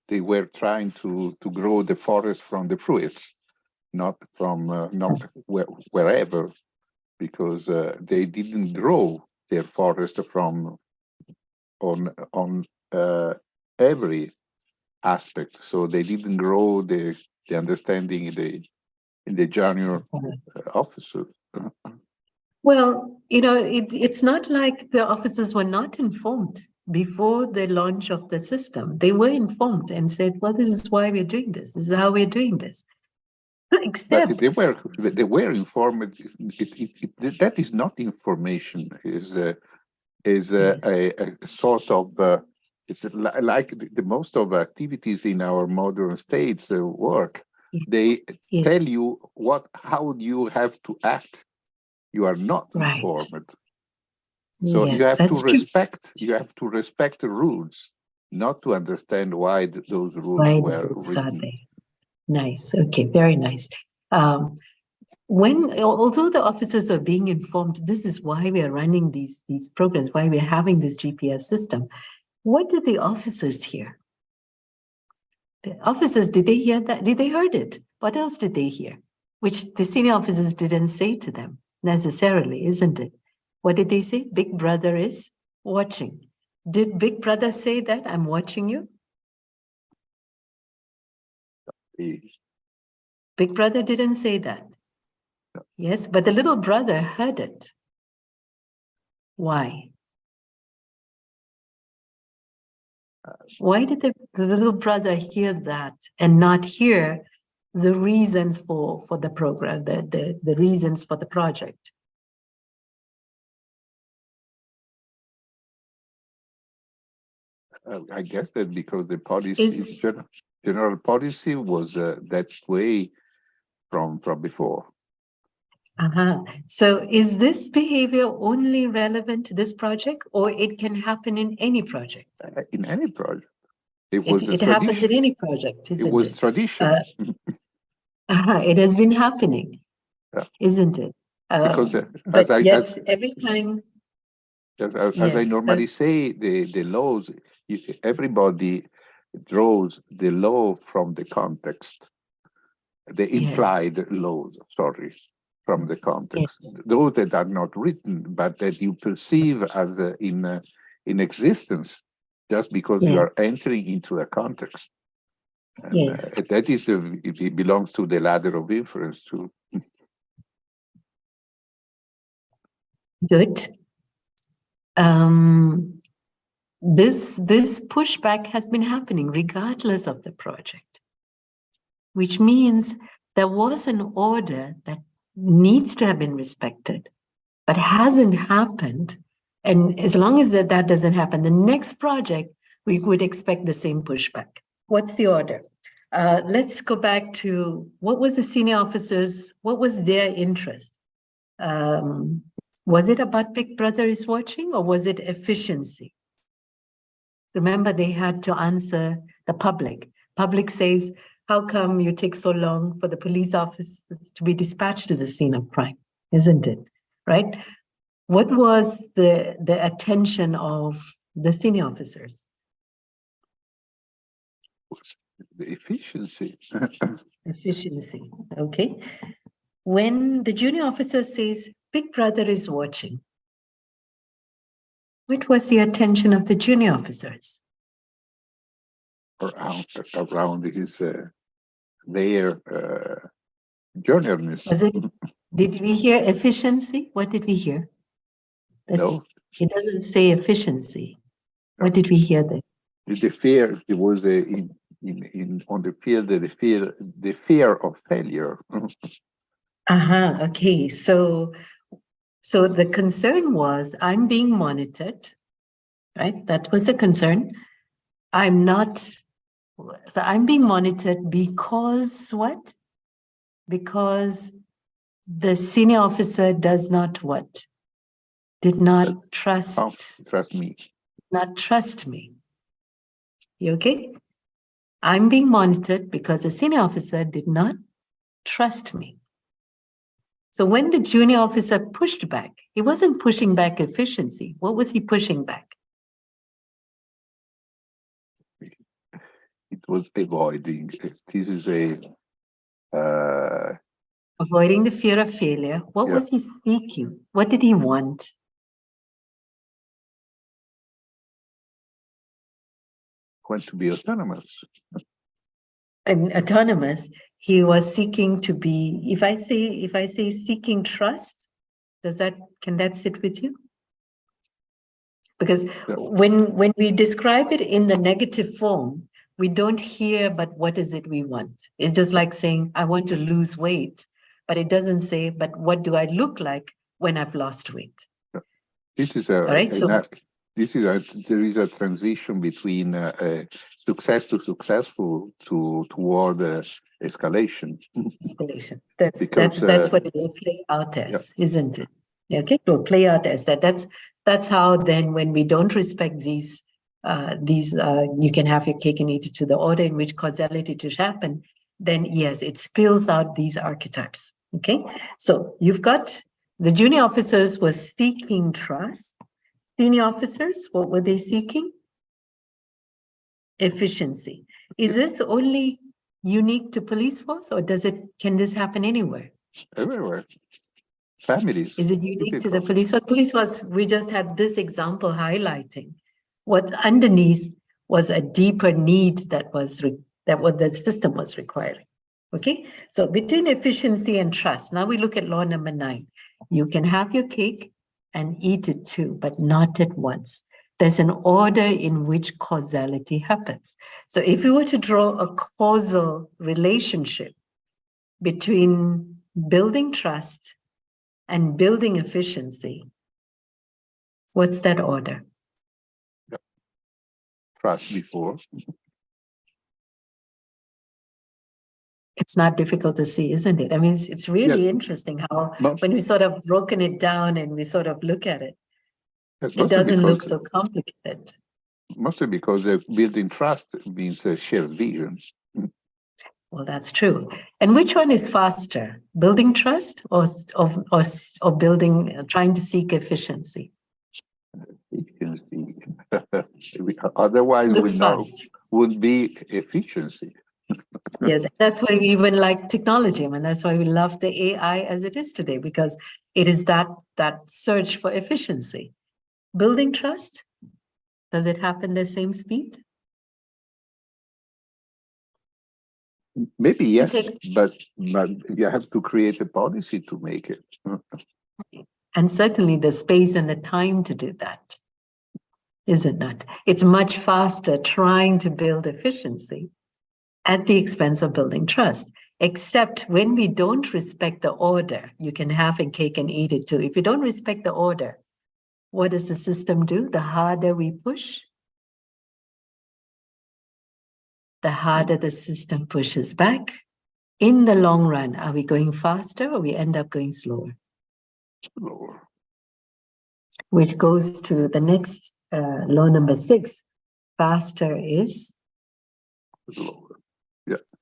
they were trying to grow the forest from the fruits, not from wherever, because they didn't grow their forest from on every aspect. So they didn't grow the understanding in the junior officer. Well, it's not like the officers were not informed before the launch of the system. They were informed and said, well, this is why we're doing this. This is how we're doing this. Except but they were informed. That is not information. Is a sort of it's like the most of activities in our modern states work. They tell you how you have to act. You are not informed. So you have to respect. You have to respect the rules, not to understand why those rules were written. Nice. Okay. Very nice. Although the officers are being informed, this is why we are running these programs, why we're having this GPS system. What did the officers hear? The officers, did they hear that? Did they heard it? What else did they hear? Which the senior officers didn't say to them necessarily, isn't it? What did they say? Big brother is watching. Did Big Brother say that? I'm watching you? Big Brother didn't say that. Yes, but the little brother heard it. Why? Why did the little brother hear that and not hear the reasons for the program, the reasons for the project? I guess that because the policy, general policy was that way from before. So is this behavior only relevant to this project, or it can happen in any project? In any project. It happens in any project, isn't it? It was tradition. It has been happening, isn't it? Because every time... As I normally say, the laws, everybody draws the law from the context. The implied laws, from the context. Those that are not written, but that you perceive as in existence, just because you are entering into a context. And, that is, it belongs to the ladder of inference too. Good. This pushback has been happening regardless of the project, which means there was an order that needs to have been respected, but hasn't happened. And as long as that doesn't happen, the next project, we would expect the same pushback. What's the order? Let's go back to what was the senior officers, what was their interest? Was it about Big Brother is watching, or was it efficiency? Remember, they had to answer the public. Public says, how come you take so long for the police officers to be dispatched to the scene of crime? Isn't it? Right? What was the attention of the senior officers? The efficiency. Efficiency, okay. When the junior officer says, Big Brother is watching, what was the attention of the junior officers? Around his their journalist. Was it, did we hear efficiency? What did we hear? No. It doesn't say efficiency. What did we hear there? The fear, it was on the field, the fear of failure. Okay. So the concern was, I'm being monitored, right? That was the concern. So I'm being monitored because what? Because the senior officer does not what? Did not trust me. Not trust me. You okay? I'm being monitored because the senior officer did not trust me. So when the junior officer pushed back, he wasn't pushing back efficiency. What was he pushing back? It was avoiding. This is Avoiding the fear of failure. What was he seeking? What did he want? Want to be autonomous. And autonomous, he was seeking to be, if I say seeking trust, can that sit with you? Because when we describe it in the negative form, we don't hear, but what is it we want? It's just like saying, I want to lose weight, but it doesn't say, but what do I look like when I've lost weight? This is there is a transition between success to successful toward escalation. Escalation. That's what it will play out as, isn't it? Okay, it will play out as that. That's how then when we don't respect these, you can have your cake and eat it to the order in which causality to happen, then yes, it spills out these archetypes. Okay, so you've got the junior officers were seeking trust. Senior officers, what were they seeking? Efficiency. Is this only unique to police force, or can this happen anywhere? Everywhere. Families. Is it unique to the police force? Police force, we just had this example highlighting what underneath was a deeper need that what the system was requiring. Okay, so between efficiency and trust, now we look at law number 9. You can have your cake and eat it too, but not at once. There's an order in which causality happens. So if we were to draw a causal relationship between building trust and building efficiency, what's that order? Trust before. It's not difficult to see, isn't it? I mean, it's really interesting how when we sort of broken it down and we sort of look at it, it doesn't look so complicated. Mostly because building trust means a shared vision. Well, that's true. And which one is faster, building trust or building, trying to seek efficiency? Efficiency. Otherwise, would be efficiency. Yes, that's why we even like technology, and that's why we love the AI as it is today, because it is that search for efficiency. Building trust, does it happen the same speed? Maybe yes, but you have to create a policy to make it. And certainly the space and the time to do that, is it not? It's much faster trying to build efficiency at the expense of building trust, except when we don't respect the order. You can have a cake and eat it too. If you don't respect the order, what does the system do? The harder we push, the harder the system pushes back. In the long run, are we going faster or we end up going slower? Slower. Which goes to the next law number 6. Faster is slower.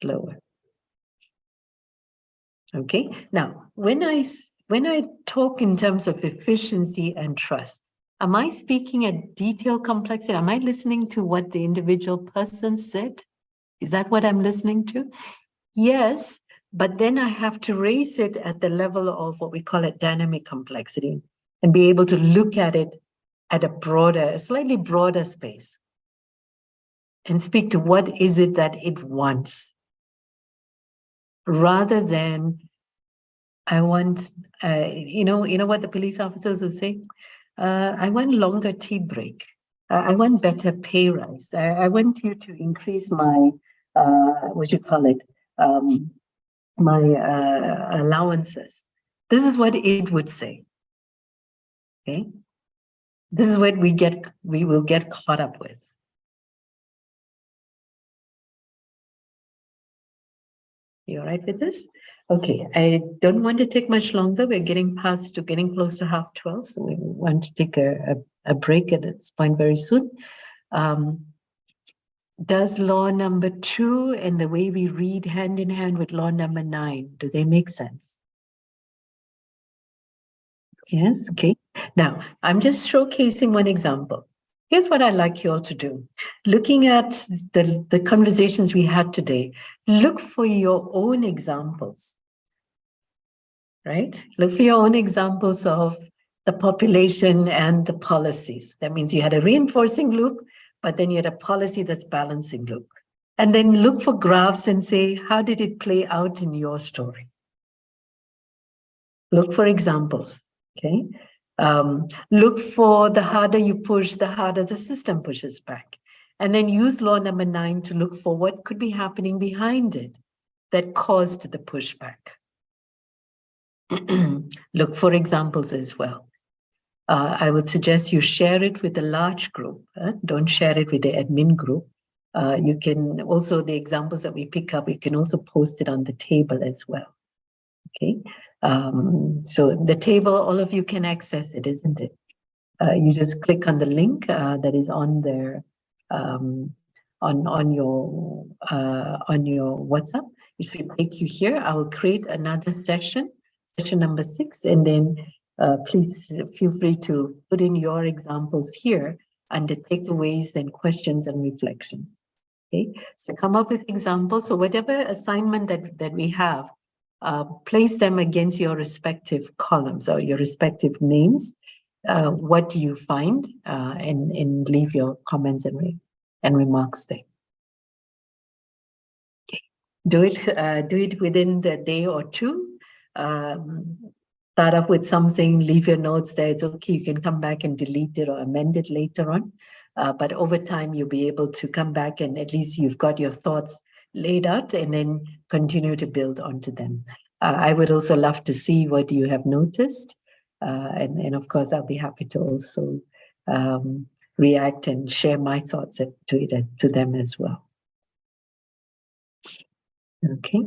Lower. Okay. Now, when I talk in terms of efficiency and trust, am I speaking at detail complexity? Am I listening to what the individual person said? Is that what I'm listening to? Yes, but then I have to raise it at the level of what we call it dynamic complexity and be able to look at it at a slightly broader space and speak to what is it that it wants, rather than I want, you know what the police officers will say? I want longer tea break. I want better pay rise. I want you to increase my, what you call it, my allowances. This is what it would say. Okay, this is what we will get caught up with. You all right with this? Okay, I don't want to take much longer. We're getting close to 12:30, so we want to take a break at this point very soon. Does law number 2 and the way we read hand in hand with law number 9, do they make sense? Yes, okay. Now, I'm just showcasing one example. Here's what I'd like you all to do. Looking at the conversations we had today, look for your own examples, right? Look for your own examples of the population and the policies. That means you had a reinforcing loop, but then you had a policy that's balancing loop. And then look for graphs and say, how did it play out in your story? Look for examples, okay? Look for the harder you push, the harder the system pushes back. And then use law number 9 to look for what could be happening behind it that caused the pushback. Look for examples as well. I would suggest you share it with a large group. Don't share it with the admin group. You can also, the examples that we pick up, you can also post it on the table as well. Okay. So the table, all of you can access it, isn't it? You just click on the link that is on there on your WhatsApp. If it take you here, I will create another session number 6, and then please feel free to put in your examples here under takeaways and questions and reflections. Okay, so come up with examples. So whatever assignment that we have, place them against your respective columns or your respective names. What do you find, and leave your comments and remarks there. Okay. Do it within the day or two. Start up with something, leave your notes there. It's okay. You can come back and delete it or amend it later on. But over time, you'll be able to come back and at least you've got your thoughts laid out and then continue to build onto them. I would also love to see what you have noticed. And of course, I'll be happy to also react and share my thoughts to them as well. Okay.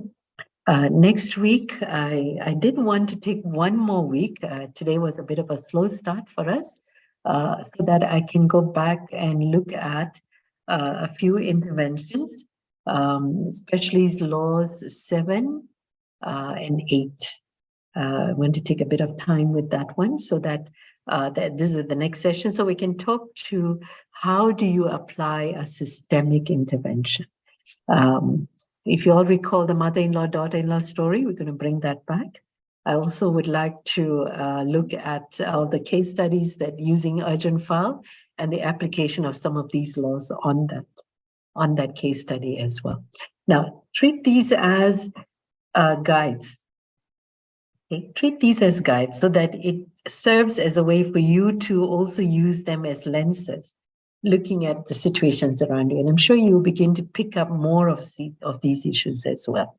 Next week, I did want to take one more week. Today was a bit of a slow start for us, so that I can go back and look at a few interventions, especially laws 7 and 8. I want to take a bit of time with that one so that, this is the next session. So we can talk to how do you apply a systemic intervention. If you all recall the mother-in-law, daughter-in-law story, we're going to bring that back. I also would like to look at all the case studies that using urgent file and the application of some of these laws on that case study as well. Now, treat these as guides. Okay? Treat these as guides so that it serves as a way for you to also use them as lenses, looking at the situations around you. And I'm sure you'll begin to pick up more of these issues as well.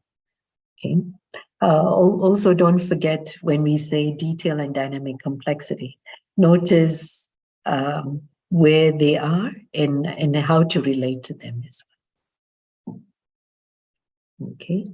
Okay. Also, don't forget when we say detail and dynamic complexity, notice where they are and how to relate to them as well. Okay.